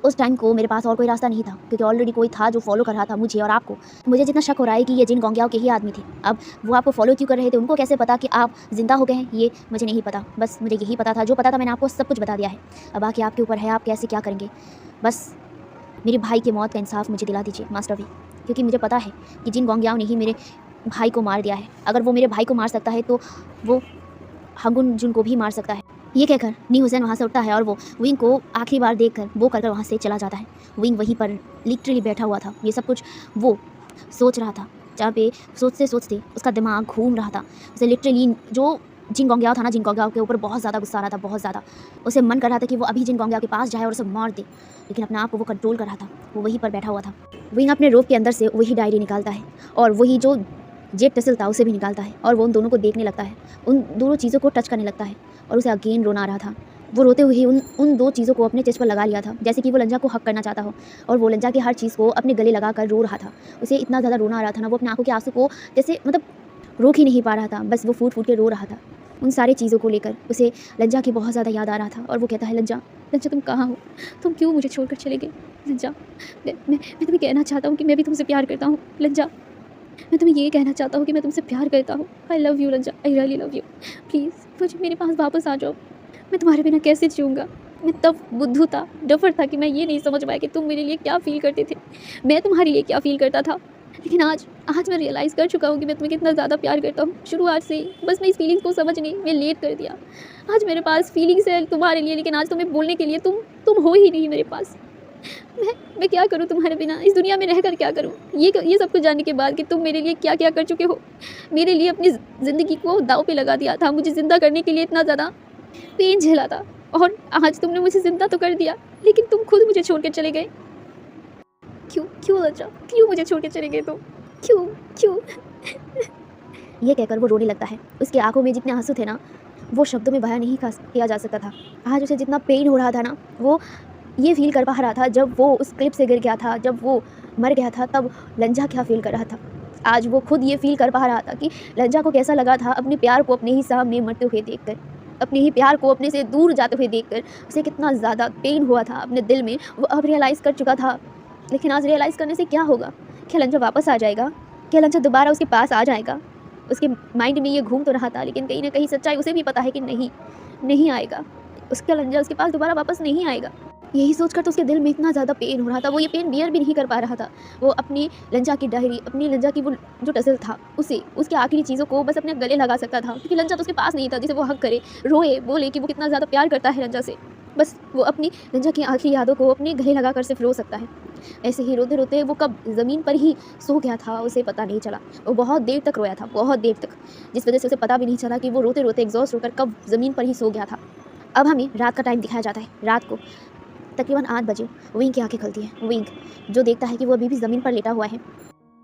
उस टाइम को मेरे पास और कोई रास्ता नहीं था, क्योंकि ऑलरेडी कोई था जो फॉलो कर रहा था मुझे और आपको। मुझे जितना शक हो रहा है कि ये जिन गोंगियाओं के ही आदमी थे। अब वो आपको फॉलो क्यों कर रहे थे, उनको कैसे पता कि आप ज़िंदा हो गए हैं, ये मुझे नहीं पता। बस मुझे यही पता था, जो पता था मैंने आपको सब कुछ बता दिया है। अब बाकी आपके ऊपर है, आप कैसे क्या करेंगे। बस मेरे भाई की मौत का इंसाफ मुझे दिला दीजिए मास्टर वी, क्योंकि मुझे पता है कि जिन गोंगियाओं ने ही मेरे भाई को मार दिया है। अगर वो मेरे भाई को मार सकता है तो वो हंगुन जुन को भी मार सकता है। ये कहकर नी हुसैन वहाँ से उठता है और वो विंग को आखिरी बार देखकर वो कर वहाँ से चला जाता है। विंग वहीं पर लिटरली बैठा हुआ था, ये सब कुछ वो सोच रहा था, जहाँ पे सोचते सोचते उसका दिमाग घूम रहा था। उसे लिटरली जो जिन गोंगियाओं था ना, जिन गोंगियाओं के ऊपर बहुत ज़्यादा गुस्सा आ रहा था, बहुत ज़्यादा। उसे मन कर रहा था कि वो अभी जिन गोंगियाओं के पास जाए और उसे मार दे, लेकिन अपने आप को वो कंट्रोल कर रहा था। वो वहीं पर बैठा हुआ था। विंग अपने रोप के अंदर से वही डायरी निकालता है और वही जो जेट टसल था उसे भी निकालता है और वो उन दोनों को देखने लगता है, उन दोनों चीज़ों को टच करने लगता है और उसे अगेन रोना आ रहा था। वो रोते हुए ही उन दो चीज़ों को अपने चेस्ट पर लगा लिया था, जैसे कि वो लंजा को हक करना चाहता हो, और वो लंजा की हर चीज़ को अपने गले लगा कर रो रहा था। उसे इतना ज़्यादा रोना आ रहा था ना, वो अपने आंखों के आंसू को जैसे रोक ही नहीं पा रहा था, बस वो फूट फूट के रो रहा था। उन सारी चीज़ों को लेकर उसे लंजा की बहुत ज़्यादा याद आ रहा था और वो कहता है, लंजा लंजा तुम कहाँ हो, तुम क्यों मुझे छोड़कर चले गए। लंजा मैं तुम्हें कहना चाहता हूँ कि मैं भी तुमसे प्यार करता हूँ। लंजा मैं तुम्हें ये कहना चाहता हूँ कि मैं तुमसे प्यार करता हूँ। I love you लंजा, I really love you. Please मुझे मेरे पास वापस आ जाओ, मैं तुम्हारे बिना कैसे जीऊँगा। मैं तब बुद्धू था, डफर था कि मैं ये नहीं समझ पाया कि तुम मेरे लिए क्या फ़ील करते थे, मैं तुम्हारे लिए क्या फ़ील करता था। लेकिन आज मैं रियलाइज़ कर चुका हूँ कि मैं तुम्हें कितना ज़्यादा प्यार करता हूँ। शुरुआत से ही बस मैं इस फीलिंग्स को समझने में लेट कर दिया। आज मेरे पास फीलिंग्स है तुम्हारे लिए, लेकिन आज तुम्हें बोलने के लिए तुम हो ही नहीं मेरे पास। मैं क्या करूँ तुम्हारे बिना, इस दुनिया में रहकर क्या करूँ। ये सब कुछ जानने के बाद कि तुम मेरे लिए क्या क्या कर चुके हो, मेरे लिए अपनी ज़िंदगी को दाव पे लगा दिया था, मुझे ज़िंदा करने के लिए इतना ज़्यादा पेन झेला था, और आज तुमने मुझे ज़िंदा तो कर दिया, लेकिन तुम खुद मुझे छोड़ के चले गए। क्यों लज्जा, क्यों मुझे छोड़ के चले गए तुम, क्यों ये कहकर वो रोने लगता है। उसकी आंखों में जितने आंसू थे ना, वो शब्दों में बयां नहीं किया जा सकता था। आज उसे जितना पेन हो रहा था ना, वो ये फील कर पा रहा था जब वो उस क्लिप से गिर गया था, जब वो मर गया था, तब लंजा क्या फील कर रहा था। आज वो खुद ये फील कर पा रहा था कि लंजा को कैसा लगा था अपने प्यार को अपने ही सामने मरते हुए देखकर, अपने ही प्यार को अपने से दूर जाते हुए देखकर उसे कितना ज़्यादा पेन हुआ था अपने दिल में। वो अब रियलाइज़ कर चुका था, लेकिन आज रियलाइज़ करने से क्या होगा। क्या लंजा वापस आ जाएगा, क्या लंजा दोबारा उसके पास आ जाएगा। उसके माइंड में ये घूम तो रहा था, लेकिन कहीं ना कहीं सच्चाई उसे भी पता है कि नहीं आएगा, उसका लंजा उसके पास दोबारा वापस नहीं आएगा। यही सोचकर तो उसके दिल में इतना ज़्यादा पेन हो रहा था, वो ये पेन बियर भी नहीं कर पा रहा था। वो अपनी लंजा की डायरी, अपनी लंजा की वो जो टसल था, उसे उसकी आखिरी चीज़ों को बस अपने गले लगा सकता था, क्योंकि लंजा तो उसके पास नहीं था जिसे वो हक करे, रोए, बोले कि वो कितना ज़्यादा प्यार करता है लंजा से। बस वो अपनी लंजा की आखिरी यादों को अपने गले लगा कर सिर्फ रो सकता है। ऐसे ही रोते रोते वो कब ज़मीन पर ही सो गया था उसे पता नहीं चला। वो बहुत देर तक रोया था, बहुत देर तक, जिस वजह से उसे पता भी नहीं चला कि वो रोते रोते एग्जॉस्ट होकर कब ज़मीन पर ही सो गया था। अब हमें रात का टाइम दिखाया जाता है। रात को तकरीबन 8 बजे विंग की आंखें खुलती हैं। विंग जो देखता है कि वो अभी भी ज़मीन पर लेटा हुआ है,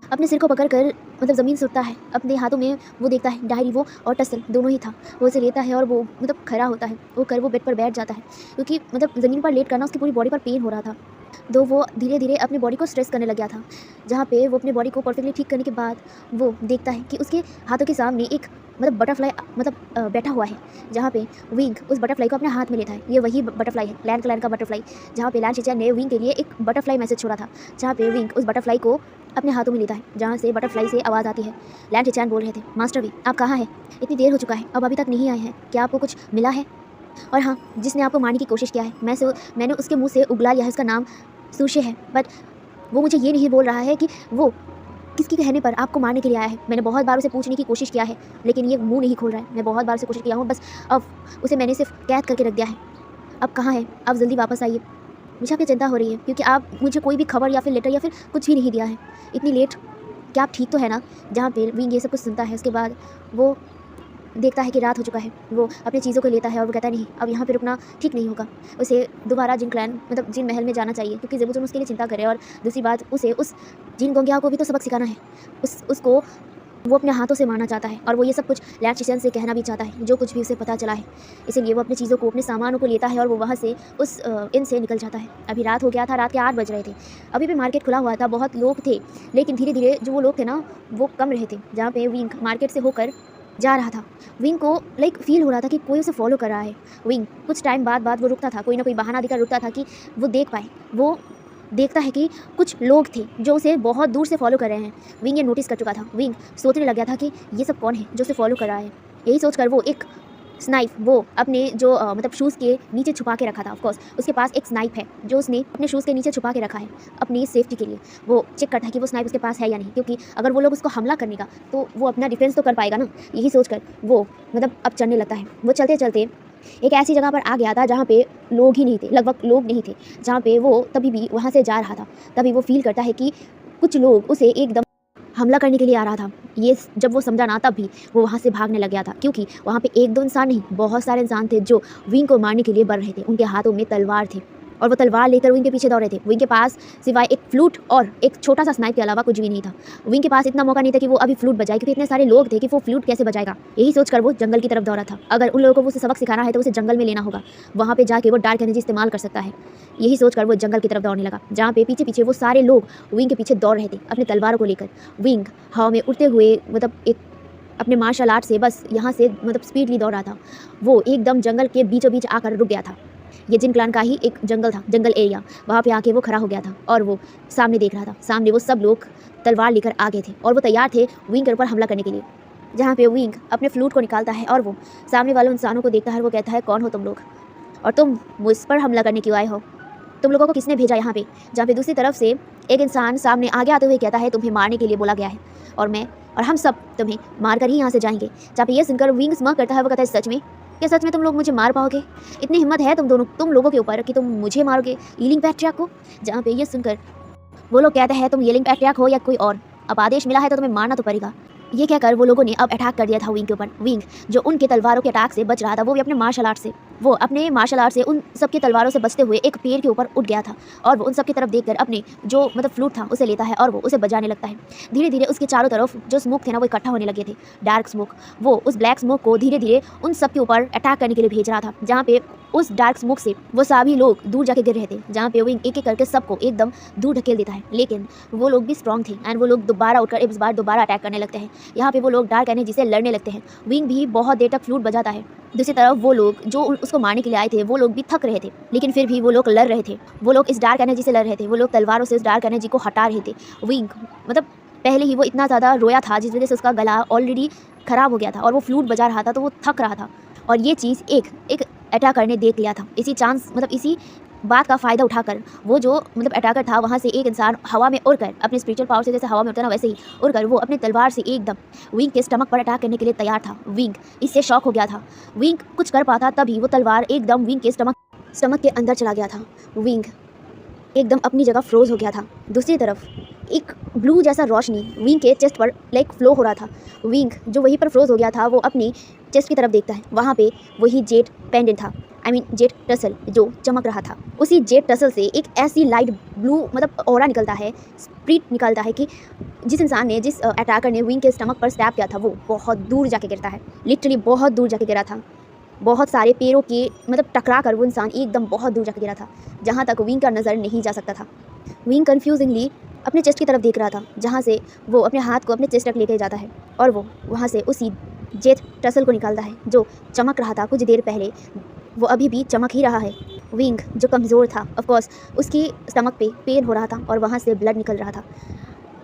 अपने सिर को पकड़कर ज़मीन से उठता है। अपने हाथों में वो देखता है डायरी, वो और टसल दोनों ही था। वो उसे लेता है और वो खड़ा होता है, वो बेड पर बैठ जाता है, क्योंकि ज़मीन पर लेट करना उसकी पूरी बॉडी पर पेन हो रहा था। तो वो धीरे धीरे अपनी बॉडी को स्ट्रेस करने लग गया था, जहाँ पे वो अपनी बॉडी को परफेक्टली ठीक करने के बाद वो देखता है कि उसके हाथों के सामने एक बटरफ्लाई बैठा हुआ है, जहाँ पे विंग उस बटरफ्लाई को अपने हाथ में लेता है। ये वही बटरफ्लाई है, लैंड कलर का बटरफ्लाई, जहाँ पे लैंड चिचन ने विंग के लिए एक बटरफ्लाई मैसेज छोड़ा था, जहाँ पे विंग उस बटरफ्लाई को अपने हाथों में लेता है, जहाँ से बटरफ्लाई से आवाज़ आती है। लैंड चिचन बोल रहे थे, मास्टर वी आप कहाँ हैं, इतनी देर हो चुका है, अब अभी तक नहीं आए हैं, क्या आपको कुछ मिला है। और हाँ, जिसने आपको मारने की कोशिश किया है, मैंने उसके मुँह से उगला लिया है, उसका नाम सुशे है, बट वो मुझे ये नहीं बोल रहा है कि वो किसके कहने पर आपको मारने के लिए आया है। मैंने बहुत बार उसे पूछने की कोशिश किया है, लेकिन ये मुंह नहीं खोल रहा है। मैं बहुत बार उसे कोशिश किया हूँ, बस अब उसे मैंने सिर्फ कैद करके रख दिया है। अब कहाँ है, आप जल्दी वापस आइए, मुझे आपकी चिंता हो रही है, क्योंकि आप मुझे कोई भी खबर या फिर लेटर या फिर कुछ भी नहीं दिया है इतनी लेट। क्या आप ठीक तो है ना। जहाँ पे विंग ये सब कुछ सुनता है, उसके बाद वो देखता है कि रात हो चुका है। वो अपनी चीज़ों को लेता है और वो कहता है नहीं, अब यहाँ पे रुकना ठीक नहीं होगा, उसे दोबारा जिन क्लैन जिन महल में जाना चाहिए, क्योंकि ज़ेबुजुन उसके लिए चिंता करे। और दूसरी बात, उसे उस जिन गोंगिया को भी तो सबक सिखाना है, उसको वो अपने हाथों से मारना चाहता है, और वो ये सब कुछ लैंड चिचन से कहना भी चाहता है, जो कुछ भी उसे पता चला है। इसीलिए वो अपनी चीज़ों को, अपने सामानों को लेता है और वो वहाँ से उस इन से निकल जाता है। अभी रात हो गया था, रात के 8 बज रहे थे, अभी भी मार्केट खुला हुआ था, बहुत लोग थे, लेकिन धीरे धीरे जो वो लोग थे ना वो कम रहे थे। जहाँ पे विंग मार्केट से होकर जा रहा था। विंग को फ़ील हो रहा था कि कोई उसे फ़ॉलो कर रहा है। विंग कुछ टाइम बाद वो रुकता था, कोई ना कोई बहाना देकर रुकता था कि वो देख पाए। वो देखता है कि कुछ लोग थे जो उसे बहुत दूर से फ़ॉलो कर रहे हैं। विंग ये नोटिस कर चुका था। विंग सोचने लग गया था कि ये सब कौन है जो उसे फ़ॉलो कर रहा है। यही सोचकर वो एक स्नाइप वो अपने जो मतलब शूज़ के नीचे छुपा के रखा था। ऑफ कोर्स उसके पास एक स्नाइप है जो उसने अपने शूज़ के नीचे छुपा के रखा है अपनी सेफ्टी के लिए। वो चेक करता है कि वो स्नाइप उसके पास है या नहीं, क्योंकि अगर वो लोग उसको हमला करने का तो वो अपना डिफेंस तो कर पाएगा ना। यही सोचकर वो मतलब अब चलने लगता है। वो चलते चलते एक ऐसी जगह पर आ गया था जहाँ पे लोग ही नहीं थे, लगभग लोग नहीं थे, जहाँ पे वो तभी भी वहाँ से जा रहा था। तभी वो फील करता है कि कुछ लोग उसे एकदम हमला करने के लिए आ रहा था। ये जब वो समझा ना तब भी वो वहाँ से भागने लग गया था, क्योंकि वहाँ पे एक दो इंसान नहीं, बहुत सारे इंसान थे जो विंग को मारने के लिए बढ़ रहे थे। उनके हाथों में तलवार थी और वो तलवार लेकर विंग के पीछे दौड़ रहे थे। विंग के पास सिवाय एक फ्लूट और एक छोटा सा स्नाइप के अलावा कुछ भी नहीं था। विंग के पास इतना मौका नहीं था कि वो अभी फ्लूट बजाए, क्योंकि इतने सारे लोग थे कि वो फ्लूट कैसे बजाएगा। यही सोचकर वो जंगल की तरफ दौड़ा था। अगर उन लोगों को उसे सबक सिखाना है तो उसे जंगल में लेना होगा, वहाँ पे जाके वो डार्क एनर्जी इस्तेमाल कर सकता है। यही सोचकर वो जंगल की तरफ दौड़ने लगा, जहाँ पे पीछे पीछे वो सारे लोग विंग के पीछे दौड़ रहे थे अपने तलवारों को लेकर। विंग हवा में उड़ते हुए मतलब एक अपने मार्शल आर्ट से बस यहाँ से मतलब स्पीडली दौड़ रहा था। वो एकदम जंगल के बीचों बीच आकर रुक गया था। ये जिन क्लान का ही एक जंगल था, जंगल एरिया, वहाँ पे आके वो खड़ा हो गया था और वो सामने देख रहा था। सामने वो सब लोग तलवार लेकर आ गए थे और वो तैयार थे विंग के ऊपर हमला करने के लिए। जहाँ पे विंग अपने फ्लूट को निकालता है और वो सामने वाले इंसानों को देखता है और वो कहता है, कौन हो तुम लोग और तुम मुझ पर हमला करने क्यों आए हो? तुम लोगों को किसने भेजा यहाँ पे? जहाँ पे दूसरी तरफ से एक इंसान सामने आगे आते हुए कहता है, तुम्हें मारने के लिए बोला गया है और मैं और हम सब तुम्हें मार कर ही यहाँ से जाएंगे। जहाँ पे ये सुनकर विंग स्मर्क करता है। वो कहता है, सच में? क्या सच में तुम लोग मुझे मार पाओगे? इतनी हिम्मत है तुम लोगों के ऊपर कि तुम मुझे मारोगे, ईलिंग पैट्रियार्क को? जहाँ पे ये सुनकर वो लोग कहते हैं, तुम ईलिंग पैट्रियार्क हो या कोई और, अब आदेश मिला है तो तुम्हें मारना तो पड़ेगा। ये कहकर वो लोगों ने अब अटैक कर दिया था विंग के ऊपर। विंग जो उनके तलवारों के अटैक से बच रहा था, वो भी अपने मार्शल आर्ट से, वो अपने मार्शल आर्ट से उन सबके तलवारों से बचते हुए एक पेड़ के ऊपर उठ गया था और वो उन सबकी तरफ देखकर अपने जो मतलब फ्लूट था उसे लेता है और वो उसे बजाने लगता है। धीरे धीरे उसके चारों तरफ जो स्मोक थे ना वो इकट्ठा होने लगे थे, डार्क स्मोक। वो उस ब्लैक स्मोक को धीरे धीरे उन सब के ऊपर अटैक करने के लिए भेज रहा था, जहाँ पे उस डार्क स्मोक से वो सभी लोग दूर जाके गिर रहे थे, जहाँ पे विंग एक एक करके सबको एकदम दूर ढकेल देता है। लेकिन वो लोग भी स्ट्रॉन्ग थे एंड वो लोग दोबारा उठकर इस बार दोबारा अटैक करने लगते हैं। यहाँ पे वो लोग डार्क एनर्जी से लड़ने लगते हैं। विंग भी बहुत देर तक फ्लूट बजाता है। दूसरी तरफ वो लोग जो उसको मारने के लिए आए थे वो लोग भी थक रहे थे, लेकिन फिर भी वो लोग लड़ रहे थे। वो लोग इस डार्क एनर्जी से लड़ रहे थे, वो लोग तलवारों से इस डार्क एनर्जी को हटा रहे थे। विंग मतलब पहले ही वो इतना ज़्यादा रोया था जिस वजह से उसका गला ऑलरेडी ख़राब हो गया था और वो फ्लूट बजा रहा था तो वो थक रहा था। और ये चीज़ एक अटैकर ने देख लिया था। इसी चांस मतलब इसी बात का फ़ायदा उठाकर वो जो मतलब अटैकर था वहाँ से एक इंसान हवा में उड़कर अपने स्पिरिचुअल पावर से जैसे हवा में उड़ता ना वैसे ही उड़कर वो अपने तलवार से एकदम विंग के स्टमक पर अटैक करने के लिए तैयार था। विंग इससे शॉक हो गया था। विंग कुछ कर पाता तभी वो तलवार एकदम विंग के स्टमक के अंदर चला गया था। विंग एकदम अपनी जगह फ्रोज हो गया था। दूसरी तरफ एक ब्लू जैसा रोशनी विंग के चेस्ट पर फ्लो हो रहा था। विंग जो वहीं पर फ्रोज हो गया था वो अपनी चेस्ट की तरफ देखता है, वहाँ पे वही जेट पेंडेंट था, जेट टसल जो चमक रहा था। उसी जेट टसल से एक ऐसी लाइट ब्लू मतलब ऑरा निकलता है, स्प्रिट निकलता है कि जिस इंसान ने जिस अटैकर ने विंग के स्टमक पर स्टैप किया था वो बहुत दूर जाके गिरता है। लिटरली बहुत दूर जाके गिरा था। बहुत सारे पेड़ों के मतलब टकरा कर वो इंसान एकदम बहुत दूर जाके गिरा था, जहाँ तक विंग का नज़र नहीं जा सकता था। विंग कन्फ्यूजिंगली अपने चेस्ट की तरफ देख रहा था, जहाँ से वो अपने हाथ को अपने चेस्ट तक लेके जाता है और वो वहाँ से उसी जेट टसल को निकालता है जो चमक रहा था कुछ देर पहले, वो अभी भी चमक ही रहा है। विंग जो कमज़ोर था, ऑफ कोर्स उसकी स्टमक पे पेन हो रहा था और वहाँ से ब्लड निकल रहा था।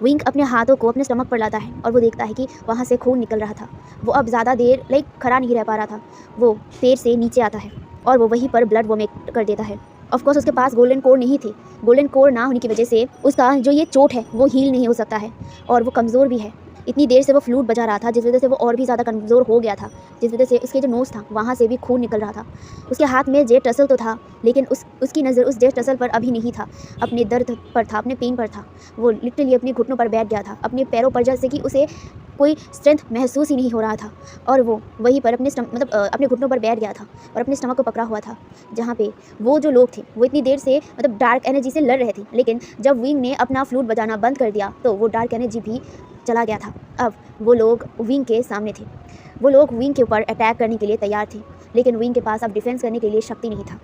विंग अपने हाथों को अपने स्टमक पर लाता है और वो देखता है कि वहाँ से खून निकल रहा था। वो अब ज़्यादा देर खड़ा नहीं रह पा रहा था। वो पैर से नीचे आता है और वो वहीं पर ब्लड वोमिट कर देता है। ऑफ कोर्स उसके पास गोल्डन कोर नहीं थी। गोल्डन कोर ना होने की वजह से उसका जो ये चोट है वो हील नहीं हो सकता है और वो कमज़ोर भी है। इतनी देर से वो फ्लूट बजा रहा था जिस वजह से वो और भी ज़्यादा कमज़ोर हो गया था, जिस वजह से उसके जो नोज़ था वहाँ से भी खून निकल रहा था। उसके हाथ में जेट टसल तो था, लेकिन उसकी नज़र उस जेट टसल पर अभी नहीं था, अपने दर्द पर था, अपने पेन पर था। वो लिटरली अपने घुटनों पर बैठ गया था, अपने पैरों पर, जैसे कि उसे कोई स्ट्रेंथ महसूस ही नहीं हो रहा था और वो वहीं पर अपने घुटनों पर बैठ गया था और अपने स्टमक को पकड़ा हुआ था, जहाँ पे वो जो लोग थे वो इतनी देर से डार्क एनर्जी से लड़ रहे थे। लेकिन जब विंग ने अपना फ्लूट बजाना बंद कर दिया तो वो डार्क एनर्जी भी चला गया था। अब वो लोग विंग के सामने थे। वो लोग विंग के ऊपर अटैक करने के लिए तैयार थे, लेकिन विंग के पास अब डिफेंस करने के लिए शक्ति नहीं था।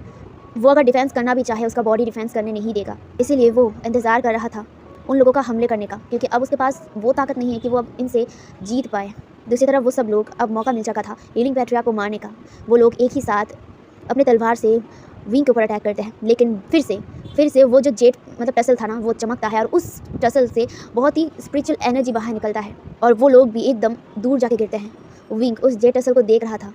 वो अगर डिफेंस करना भी चाहे उसका बॉडी डिफेंस करने नहीं देगा, इसीलिए वो इंतज़ार कर रहा था उन लोगों का हमले करने का, क्योंकि अब उसके पास वो ताकत नहीं है कि वो अब इनसे जीत पाए। दूसरी तरफ वो सब लोग, अब मौका मिल चुका था हीलिंग पैट्रिया को मारने का। वो लोग एक ही साथ अपने तलवार से विंग के ऊपर अटैक करते हैं, लेकिन फिर से वो जो जेट मतलब टसल था ना, वो चमकता है और उस टसल से बहुत ही स्पिरिचुअल एनर्जी बाहर निकलता है और वो लोग भी एकदम दूर जाके गिरते हैं। विंग उस जेट टसल को देख रहा था,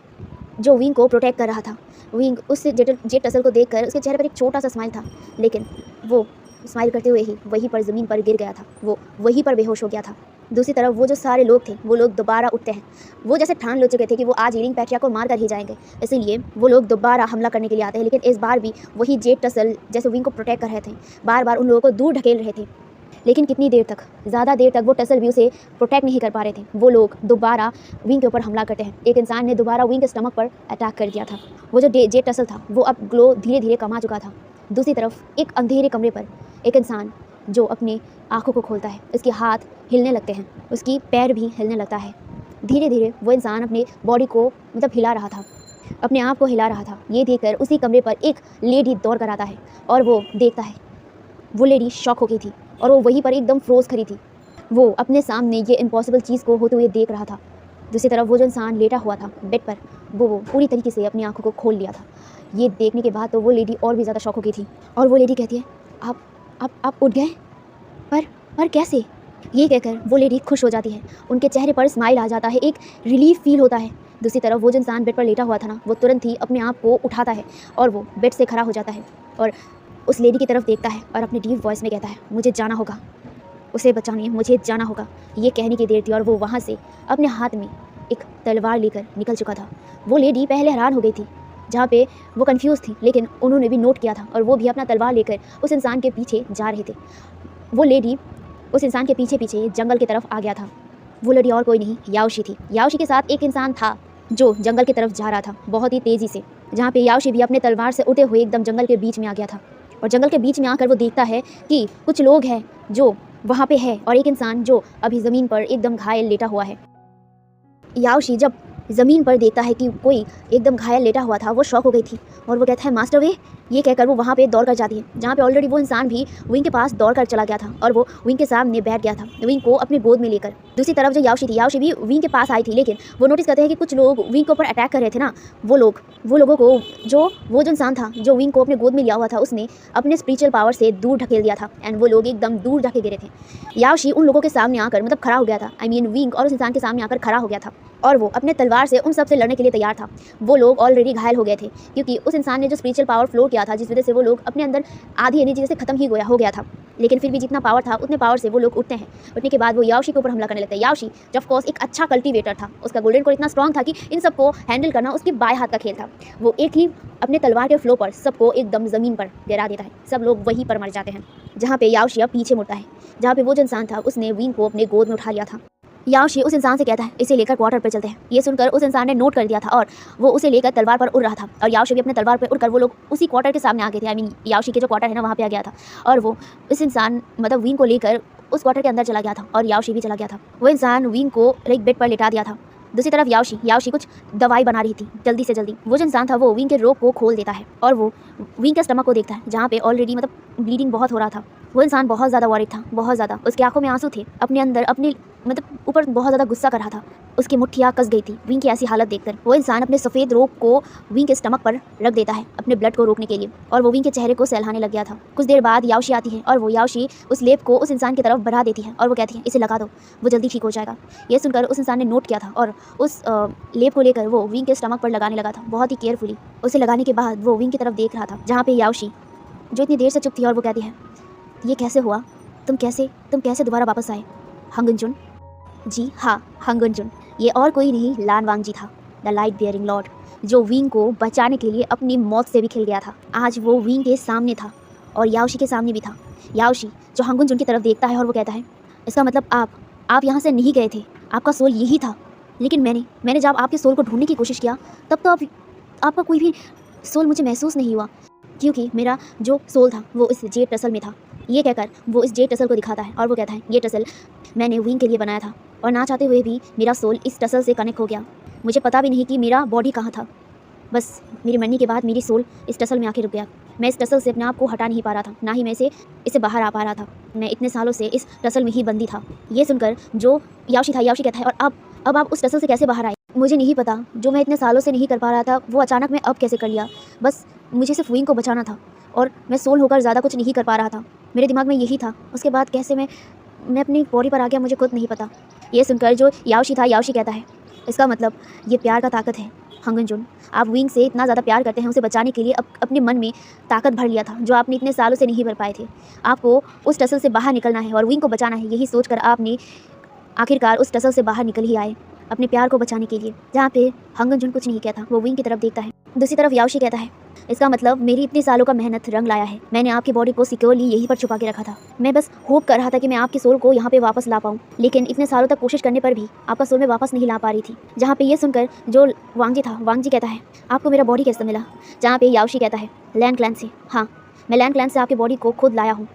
जो विंग को प्रोटेक्ट कर रहा था। विंग उस जेट टसल को देखकर उसके चेहरे पर एक छोटा सा स्माइल था, लेकिन वो स्माइल करते हुए ही वहीं पर ज़मीन पर गिर गया था। वो वहीं पर बेहोश हो गया था। दूसरी तरफ वो जो सारे लोग थे, वो लोग दोबारा उठते हैं। वो जैसे ठान ले चुके थे कि वो आज हीलिंग पैट्रिया को मार कर ही जाएंगे, इसीलिए वो लोग दोबारा हमला करने के लिए आते हैं। लेकिन इस बार भी वही जेट टसल जैसे विंग को प्रोटेक्ट कर रहे थे, बार बार उन लोगों को दूर ढकेल रहे थे। लेकिन कितनी देर तक, ज़्यादा देर तक वो टसल भी उसे प्रोटेक्ट नहीं कर पा रहे थे। वो लोग दोबारा विंग के ऊपर हमला करते हैं। एक इंसान ने दोबारा विंग के स्टमक पर अटैक कर दिया था। वो जो जेट टसल था वो अब ग्लो धीरे धीरे कमा चुका था। दूसरी तरफ एक अंधेरे कमरे पर एक इंसान जो अपनी आँखों को खोलता है, उसके हाथ हिलने लगते हैं, उसकी पैर भी हिलने लगता है। धीरे धीरे वो इंसान अपने बॉडी को मतलब हिला रहा था, अपने आप को हिला रहा था। ये देखकर उसी कमरे पर एक लेडी दौड़ कर आता है और वो देखता है। वो लेडी शॉक हो गई थी और वो वहीं पर एकदम फ्रोज़ खड़ी थी। वो अपने सामने ये इम्पॉसिबल चीज़ को होते हुए देख रहा था। दूसरी तरफ वो जो इंसान लेटा हुआ था बेड पर, वो पूरी तरीके से अपनी आँखों को खोल लिया था। ये देखने के बाद तो वो लेडी और भी ज़्यादा शॉक हो गई थी और वो लेडी कहती है, आप उठ गए? पर कैसे? ये कहकर वो लेडी खुश हो जाती है। उनके चेहरे पर स्माइल आ जाता है, एक रिलीफ फील होता है। दूसरी तरफ वो जो इंसान बेड पर लेटा हुआ था ना, वो तुरंत ही अपने आप को उठाता है और वो बेड से खड़ा हो जाता है और उस लेडी की तरफ देखता है और अपने डीप वॉइस में कहता है, मुझे जाना होगा, उसे बचाने मुझे जाना होगा। ये कहने की देर थी और वो वहाँ से अपने हाथ में एक तलवार लेकर निकल चुका था। वो लेडी पहले हैरान हो गई थी, जहाँ पे वो कंफ्यूज थी, लेकिन उन्होंने भी नोट किया था और वो भी अपना तलवार लेकर उस इंसान के पीछे जा रहे थे। वो लेडी उस इंसान के पीछे पीछे जंगल की तरफ आ गया था। वो लेडी और कोई नहीं, याओशी थी। याओशी के साथ एक इंसान था जो जंगल की तरफ जा रहा था बहुत ही तेज़ी से, जहाँ पे याओशी भी अपने तलवार से उड़ते हुए एकदम जंगल के बीच में आ गया था। और जंगल के बीच में आकर वो देखता है कि कुछ लोग हैं जो वहाँ पे है और एक इंसान जो अभी ज़मीन पर एकदम घायल लेटा हुआ है। याओशी जब ज़मीन पर देखता है कि कोई एकदम घायल लेटा हुआ था, वो शॉक हो गई थी और वो कहता है, मास्टर वे। ये कहकर वो वहाँ पे दौड़ कर जाती है, जहाँ पे ऑलरेडी वो इंसान भी विंग के पास दौड़ कर चला गया था और वो विंग के सामने बैठ गया था, विंग को अपनी गोद में लेकर। दूसरी तरफ जो याओशी थी, याओशी भी विंग के पास आई थी, लेकिन वो नोटिस करते हैं कि कुछ लोग विंग के ऊपर अटैक कर रहे थे ना, वो लोगों को वो जो इंसान था जो विंग को अपने गोद में लिया हुआ था, उसने अपने स्पिरिचुअल पावर से दूर ढकेल दिया था एंड वो लोग एकदम दूर जाके गिरे थे। याओशी उन लोगों के सामने आकर मतलब खड़ा हो गया था, विंग और उस इंसान के सामने आकर खड़ा हो गया था और वो अपने तलवार से उन सब से लड़ने के लिए तैयार था। वो लोग ऑलरेडी घायल हो गए थे क्योंकि उस इंसान ने जो स्पिरिचुअल पावर फ्लो किया था, जिस वजह से वो लोग अपने अंदर आधी एनर्जी जैसे खत्म ही हो गया था। लेकिन फिर भी जितना पावर था उतने पावर से वो लोग उठते हैं। उठने के बाद वो याओशी के ऊपर हमला करने लगते हैं। याओशी ऑफ कोर्स एक अच्छा कल्टीवेटर था, उसका गोल्डन कोर इतना स्ट्रॉन्ग था कि इन सबको हैंडल करना उसके बाएं हाथ का खेल था। वो एक ही अपने तलवार के फ्लो पर सबको एकदम ज़मीन पर गिरा देता है। सब लोग वहीं पर मर जाते हैं, जहाँ पे याओशी अब पीछे मुड़ता है, जहाँ पे वो जो इंसान था उसने विंग को अपने गोद में उठा लिया था। याओशी उस इंसान से कहता है, इसे लेकर क्वार्टर पर चलते हैं। ये सुनकर उस इंसान ने नोट कर दिया था और वो उसे लेकर तलवार पर उड़ रहा था और याओशी भी अपने तलवार पर उड़कर वो लोग उसी क्वार्टर के सामने आ गए थे। याओशी के जो क्वार्टर है ना, वहाँ पे आ गया था और वो इस इंसान मतलब विंग को लेकर उस क्वार्टर के अंदर चला गया था और याओशी भी चला गया था। वो इंसान विंग को एक बेड पर लिटा दिया था। दूसरी तरफ याओशी कुछ दवाई बना रही थी जल्दी से जल्दी। वो जो इंसान था वो विंग के रोप को खोल देता है और वो विंग के स्टमक को देखता है, जहाँ पे ऑलरेडी मतलब ब्लीडिंग बहुत हो रहा था। वो इंसान बहुत ज़्यादा वॉरिड था, बहुत ज़्यादा। उसकी आंखों में आंसू थे, अपने अंदर अपने मतलब ऊपर बहुत ज़्यादा गुस्सा कर रहा था। उसकी मुट्ठियाँ कस गई थी विंग की ऐसी हालत देखकर। वो इंसान अपने सफ़ेद रोप को विंग के स्टमक पर रख देता है अपने ब्लड को रोकने के लिए और वो विंग के चेहरे को सहलाने लग गया था। कुछ देर बाद याओशी आती है और वो याओशी उस लेप को उस इंसान की तरफ बढ़ा देती है और वो कहती है, इसे लगा दो, वो जल्दी ठीक हो जाएगा। ये सुनकर उस इंसान ने नोट किया था और उस लेप को लेकर वो विंग के स्टमक पर लगाने लगा था बहुत ही केयरफुली। उसे लगाने के बाद वो विंग की तरफ देख रहा था, जहाँ पे याओशी जो इतनी देर से चुप थी और वो कहती है, ये कैसे हुआ? तुम कैसे दोबारा वापस आए? हंगुनजुन? जी हाँ, हंगुनजुन। ये और कोई नहीं, लान वांगजी था, द लाइट बियरिंग लॉर्ड, जो विंग को बचाने के लिए अपनी मौत से भी खिल गया था। आज वो विंग के सामने था और याओशी के सामने भी था। याओशी जो हंगुनजुन की तरफ देखता है और वो कहता है, इसका मतलब आप यहाँ से नहीं गए थे, आपका सोल यही था। लेकिन मैंने जब आपके सोल को ढूंढने की कोशिश किया तब तो आपका कोई भी सोल मुझे महसूस नहीं हुआ, क्योंकि मेरा जो सोल था वो इस जेट टसल में था। ये कहकर वो इस जेट टसल को दिखाता है और वो कहता है, ये टसल मैंने विंग के लिए बनाया था और ना चाहते हुए भी मेरा सोल इस टसल से कनेक्ट हो गया। मुझे पता भी नहीं कि मेरा बॉडी कहाँ था, बस मेरी मरने के बाद मेरी सोल इस टसल में आके रुक गया। मैं इस टसल से अपने आप को हटा नहीं पा रहा था, ना ही मैं इसे बाहर आ पा रहा था। मैं इतने सालों से इस टसल में ही बंदी था। ये सुनकर जो याओशी था, याओशी कहता है, और अब अब आप उस टसल से कैसे बाहर आए? मुझे नहीं पता, जो मैं इतने सालों से नहीं कर पा रहा था वो अचानक मैं अब कैसे कर लिया। बस मुझे सिर्फ विंग को बचाना था और मैं सोल होकर ज़्यादा कुछ नहीं कर पा रहा था। मेरे दिमाग में यही था। उसके बाद कैसे मैं अपनी बॉडी पर आ गया मुझे खुद नहीं पता। ये सुनकर जो याओशी था, याओशी कहता है, इसका मतलब ये प्यार का ताकत है। हंगन जुन, आप विंग से इतना ज़्यादा प्यार करते हैं, उसे बचाने के लिए अपने मन में ताकत भर लिया था जो आपने इतने सालों से नहीं भर पाए थे। आपको उस टसल से बाहर निकलना है और विंग को बचाना है। यही सोचकर आपने आखिरकार उस टसल से बाहर निकल ही आए अपने प्यार को बचाने के लिए। जहाँ पे हंगन जुन कुछ नहीं कहता, वो विंग की तरफ देखता है। दूसरी तरफ याओशी कहता है, इसका मतलब मेरी इतनी सालों का मेहनत रंग लाया है। मैंने आपकी बॉडी को सिक्योरली यहीं पर छुपा के रखा था। मैं बस होप कर रहा था कि मैं आपके सोल को यहाँ पे वापस ला पाऊँ, लेकिन इतने सालों तक कोशिश करने पर भी आपका सोल मैं वापस नहीं ला पा रही थी। जहाँ पे ये सुनकर जो वांगजी था, वांगजी कहता है, आपको मेरा बॉडी कैसे मिला? जहाँ पे याओशी कहता है, लैंड क्लैन से। हाँ, मैं लैंड क्लैन से आपकी बॉडी को खुद लाया हूँ।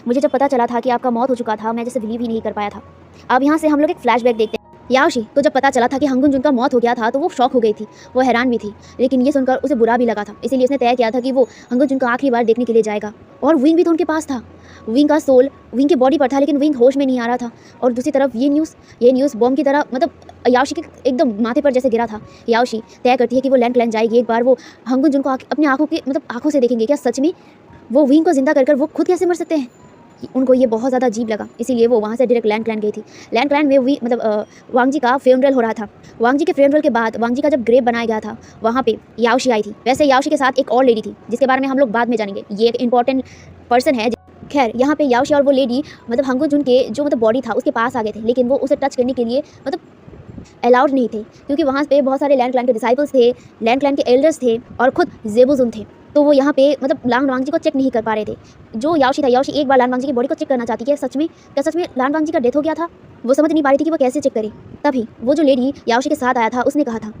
मुझे जब पता चला था कि आपका मौत हो चुका था, मैं जैसे बिलीव ही नहीं कर पाया था। अब यहाँ से हम लोग एक फ्लैशबैक देखते हैं। याओशी तो जब पता चला था कि हंगन जुन का मौत हो गया था तो वो शॉक हो गई थी, वो हैरान भी थी, लेकिन ये सुनकर उसे बुरा भी लगा था। इसीलिए उसने तय किया था कि वो हंगन जुन को आखिरी बार देखने के लिए जाएगा। और विंग भी तो उनके पास था। विंग का सोल विंग की बॉडी पर था, लेकिन विंग होश में नहीं आ रहा था। और दूसरी तरफ ये न्यूज़ बॉम्ब की तरह मतलब याओशी के एकदम माथे पर जैसे गिरा था। याओशी तय करती है कि वो लैंड क्लैन जाएगी। एक बार वो हंगन जुन को अपनी आंखों से देखेंगे। क्या सच में वो विंग को जिंदा कर वो खुद कैसे मर सकते हैं? उनको ये बहुत ज़्यादा अजीब लगा, इसीलिए वो वहाँ से डायरेक्ट लैंड क्लैन गई थी। लैंड क्लैन में वांगजी का फ्यूनरल हो रहा था। वांगजी के फ्यूनरल के बाद वांगजी का जब ग्रेव बनाया गया था, वहाँ पे याओशी आई थी। वैसे याओशी के साथ एक और लेडी थी जिसके बारे में हम लोग बाद में जानेंगे। ये एक इंपॉर्टेंट पर्सन है। खैर, यहाँ पे याओशी और वो लेडी हंगन जुन के जो बॉडी था उसके पास आ गए थे, लेकिन वो उसे टच करने के लिए अलाउड नहीं थे, क्योंकि वहाँ पे बहुत सारे लैंड क्लैन के डिसाइपल्स थे, लैंड क्लैन के एल्डर्स थे और खुद ज़ेबुजुन थे। तो वो यहाँ पे लान वांगजी को चेक नहीं कर पा रहे थे। जो याओशी था, याओशी एक बार लान वांगजी की बॉडी को चेक करना चाहती है। क्या सच में लान वांगजी का डेथ हो गया था? वो समझ नहीं पा रही थी कि वो कैसे चेक करे। तभी वो जो लेडी याओशी के साथ आया था उसने कहा था,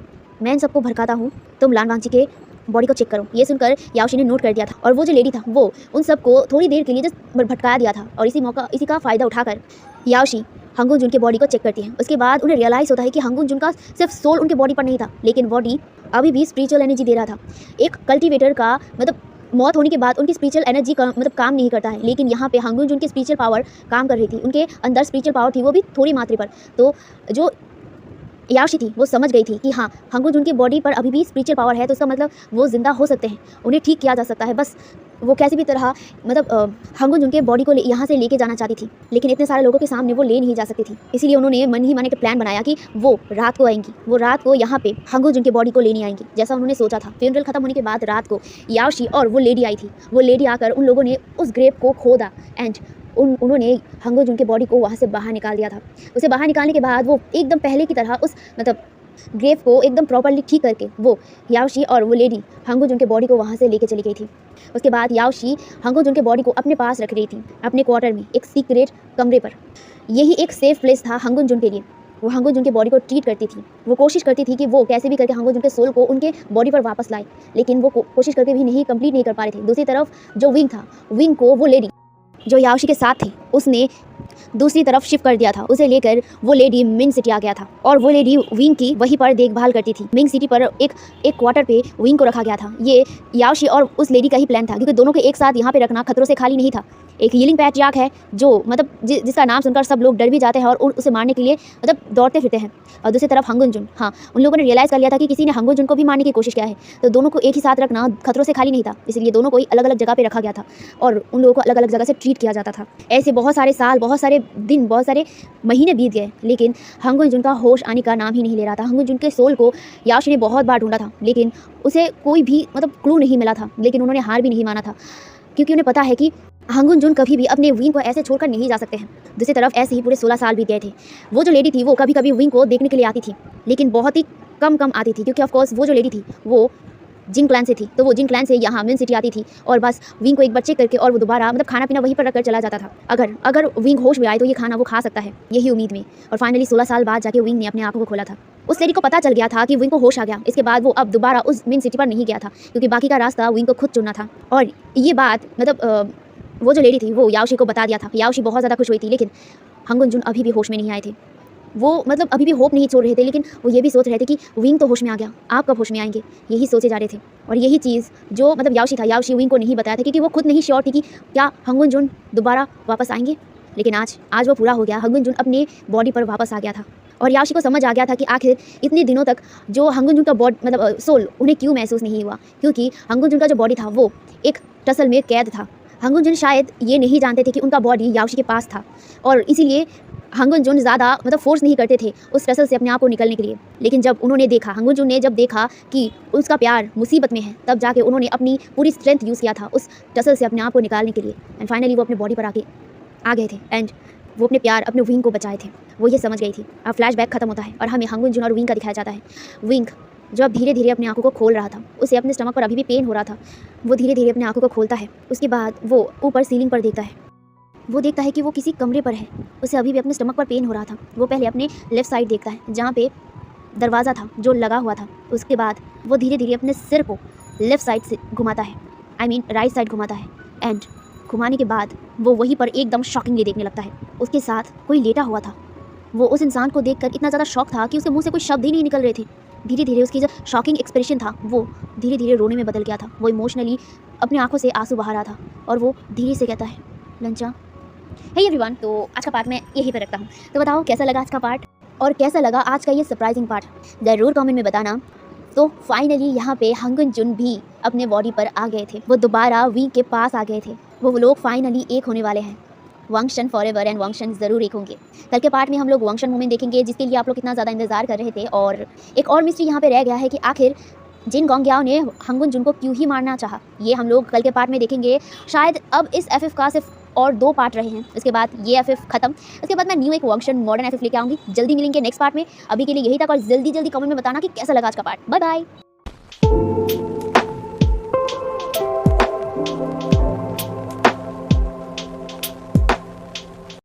मैं इन सबको भड़काता हूँ, तुम लान वांगजी के बॉडी को चेक करो। ये सुनकर याओशी ने नोट कर दिया था और वो जो लेडी था वो उन सबको थोड़ी देर के लिए जस्ट भटकाया दिया था। और इसी का फ़ायदा उठाकर याओशी हंगन जुन की बॉडी को चेक करती है। उसके बाद उन्हें रियलाइज़ होता है कि हंगन जुन का सिर्फ सोल उनके बॉडी पर नहीं था, लेकिन बॉडी अभी भी स्पिरिचुअल एनर्जी दे रहा था। एक कल्टिवेटर का मौत होने के बाद उनकी स्पिरिचुअल एनर्जी का काम नहीं करता है, लेकिन यहाँ पे हंगन जुन की स्पिरिचुअल पावर काम कर रही थी। उनके अंदर स्पिरिचुअल पावर थी, वो भी थोड़ी मात्रा पर। तो जो याओशी थी वो समझ गई थी कि हाँ, हंगन जुन की बॉडी पर अभी भी स्पिरिचुअल पावर है, तो इसका मतलब वो जिंदा हो सकते हैं, उन्हें ठीक किया जा सकता है। बस वो कैसी भी तरह हंगन जुन के बॉडी को यहाँ से लेके जाना चाहती थी, लेकिन इतने सारे लोगों के सामने वो ले नहीं जा सकती थी। इसीलिए उन्होंने मन ही मन एक प्लान बनाया कि वो रात को आएंगी, वो रात को यहाँ पे हंगन जुन की बॉडी को लेने आएंगी, जैसा उन्होंने सोचा था। फ्यूनरल खत्म होने के बाद रात को याओशी और वो लेडी आई थी। वो लेडी आकर उन लोगों ने उस ग्रेव को खोदा एंड उन्होंने हंगन जुन की बॉडी को वहाँ से बाहर निकाल दिया था। उसे बाहर निकालने के बाद वो एकदम पहले की तरह उस ग्रेव को एकदम प्रॉपर्ली ठीक करके वो याओशी और वो लेडी हंगन जुन के बॉडी को वहाँ से लेके चली गई थी। उसके बाद याओशी हंगन जुन के बॉडी को अपने पास रख रही थी, अपने क्वार्टर में एक सीक्रेट कमरे पर। यही एक सेफ प्लेस था हंगन जुन के लिए। वो हंगन जुन की बॉडी को ट्रीट करती थी। वो कोशिश करती थी कि वो कैसे भी करके हंगन जुन के सोल को उनके बॉडी पर वापस लाए, लेकिन वो कोशिश करके भी नहीं कंप्लीट नहीं कर पा रहे थे। दूसरी तरफ जो विंग था, विंग को वो लेडी जो याओशी के साथ थी उसने दूसरी तरफ शिफ्ट कर दिया था। उसे लेकर वो लेडी मिंग सिटी आ गया था और वो लेडी विंग की वहीं पर देखभाल करती थी। मिंग सिटी पर एक क्वार्टर पे विंग को रखा गया था। ये याओशी और उस लेडी का ही प्लान था, क्योंकि दोनों को एक साथ यहाँ पे रखना खतरों से खाली नहीं था। एक हीलिंग पैट्रियार्क है जो जिसका नाम सुनकर सब लोग डर भी जाते हैं और उसे मारने के लिए दौड़ते फिरते हैं। और दूसरी तरफ हंगन जुन, हाँ, उन लोगों ने रियलाइज़ कर लिया था कि किसी ने हंगन जुन को भी मारने की कोशिश किया है, तो दोनों को एक ही साथ रखना खतरों से खाली नहीं था। इसलिए दोनों को अलग अलग जगह पे रखा गया था और उन लोगों को अलग अलग जगह से ट्रीट किया जाता था। ऐसे बहुत सारे साल, बहुत सारे दिन, बहुत सारे महीने बीत गए, लेकिन हंगन जुन का होश आने का नाम ही नहीं ले रहा था। हंगन जुन के सोल को याओशी ने बहुत बार ढूंढा था, लेकिन उसे कोई भी क्लू नहीं मिला था। लेकिन उन्होंने हार भी नहीं माना था, क्योंकि उन्हें पता है कि हंगन जुन कभी भी अपने विंग को ऐसे छोड़कर नहीं जा सकते हैं। दूसरी तरफ ऐसे ही पूरे 16 साल बीत गए थे। वो जो लेडी थी वो कभी कभी विंग को देखने के लिए आती थी, लेकिन बहुत ही कम आती थी, क्योंकि ऑफकोर्स वो जो लेडी थी वो जिंग क्लैन से थी। तो वो जिंग क्लैन से यहाँ मिन सिटी आती थी और बस विंग को एक बार चेक करके और वो दोबारा खाना पीना वहीं पर रखकर चला जाता था। अगर विंग होश में आए तो ये खाना वो खा सकता है, यही उम्मीद में। और फाइनली 16 साल बाद जाके विंग ने अपने आंखों को खोला था। उस लेडी को पता चल गया था कि विंग को होश आ गया। इसके बाद वो अब दोबारा उस मिन सिटी पर नहीं गया था, क्योंकि बाकी का रास्ता विंग को खुद चुनना था। और ये बात वो जो लेडी थी वो याओशी को बता दिया था। याओशी बहुत ज़्यादा खुश हुई थी, लेकिन हंगन जुन अभी भी होश में नहीं आए थे। वो अभी भी होप नहीं छोड़ रहे थे, लेकिन वो ये भी सोच रहे थे कि विंग तो होश में आ गया, आप कब होश में आएंगे, यही सोचे जा रहे थे। और यही चीज़ जो याओशी था, याओशी विंग को नहीं बताया था, क्योंकि वो खुद नहीं श्योर थी कि क्या हंगन जुन दोबारा वापस आएंगे। लेकिन आज वो पूरा हो गया। हंगन जुन अपने बॉडी पर वापस आ गया था और याशी को समझ आ गया था कि आखिर इतने दिनों तक जो हंगुन जुन का बॉडी मतलब सोल उन्हें क्यों महसूस नहीं हुआ, क्योंकि हंगुन जुन का जो बॉडी था वो एक टसल में कैद था। हंगुन जुन शायद ये नहीं जानते थे कि उनका बॉडी याशी के पास था और इसीलिए हंगुन जुन ज़्यादा मतलब फोर्स नहीं करते थे उस टसल से अपने आप को निकलने के लिए। लेकिन जब उन्होंने देखा, हंगुन जुन ने जब देखा कि उसका प्यार मुसीबत में है, तब जाके उन्होंने अपनी पूरी स्ट्रेंथ यूज़ किया था उस टसल से अपने आप को निकालने के लिए। एंड फाइनली वो अपने बॉडी पर आके आ गए थे एंड वो अपने प्यार अपने विंग को बचाए थे। वो ये समझ गई थी। अब फ्लैशबैक खत्म होता है और हमें हंगुन जुन और विंग का दिखाया जाता है। विंग जो अब धीरे धीरे अपनी आंखों को खोल रहा था, उसे अपने स्टमक पर अभी भी पेन हो रहा था। वो धीरे धीरे अपनी आंखों को खोलता है। उसके बाद वो ऊपर सीलिंग पर देखता है। वो देखता है कि वो किसी कमरे पर है। उसे अभी भी अपने स्टमक पर पेन हो रहा था। वो पहले अपने लेफ़्ट साइड देखता है जहाँ पे दरवाज़ा था जो लगा हुआ था। उसके बाद वो धीरे धीरे अपने सिर को लेफ़्ट साइड से घुमाता है, आई मीन राइट साइड घुमाता है। एंड घुमाने के बाद वो वहीं पर एकदम शॉकिंगली देखने लगता है। उसके साथ कोई लेटा हुआ था। वो उस इंसान को देखकर इतना ज़्यादा शॉक था कि उसके मुंह से कोई शब्द ही नहीं निकल रहे थे। धीरे धीरे उसकी जो शॉकिंग एक्सप्रेशन था वो धीरे धीरे रोने में बदल गया था। वो इमोशनली अपनी आंखों से आंसू बहा रहा था और वो धीरे से कहता है, लंचा। हे एवरीवन, तो आज का पार्ट मैं यहीं पर रखता हूँ। तो बताओ कैसा लगा आज का पार्ट और कैसा लगा आज का ये सरप्राइजिंग पार्ट, ज़रूर कमेंट में बताना। तो फाइनली यहाँ पे हंगुन जुन भी अपने बॉडी पर आ गए थे। वो दोबारा वी के पास आ गए थे। वो लोग फाइनली एक होने वाले हैं। वंगशन फॉरएवर एंड वंगशन ज़रूर एक होंगे। कल के पार्ट में हम लोग वंगशन मोमेंट देखेंगे जिसके लिए आप लोग कितना ज़्यादा इंतजार कर रहे थे। और एक और मिस्ट्री यहाँ पे रह गया है कि आखिर जिन गोंगयाओ ने हंगुन जुन को क्यों ही मारना चाहा, ये हम लोग कल के पार्ट में देखेंगे। शायद अब इस एफएफ का सिर्फ और 2 पार्ट रहे हैं, उसके बाद ये एफएफ खत्म। उसके बाद मैं न्यू एक वंगशन मॉडर्न एफएफ लेके आऊँगी। जल्दी मिलेंगे नेक्स्ट पार्ट में। अभी के लिए यही तक और जल्दी जल्दी कमेंट में बताना कि कैसा लगा आज का पार्ट। Bye bye.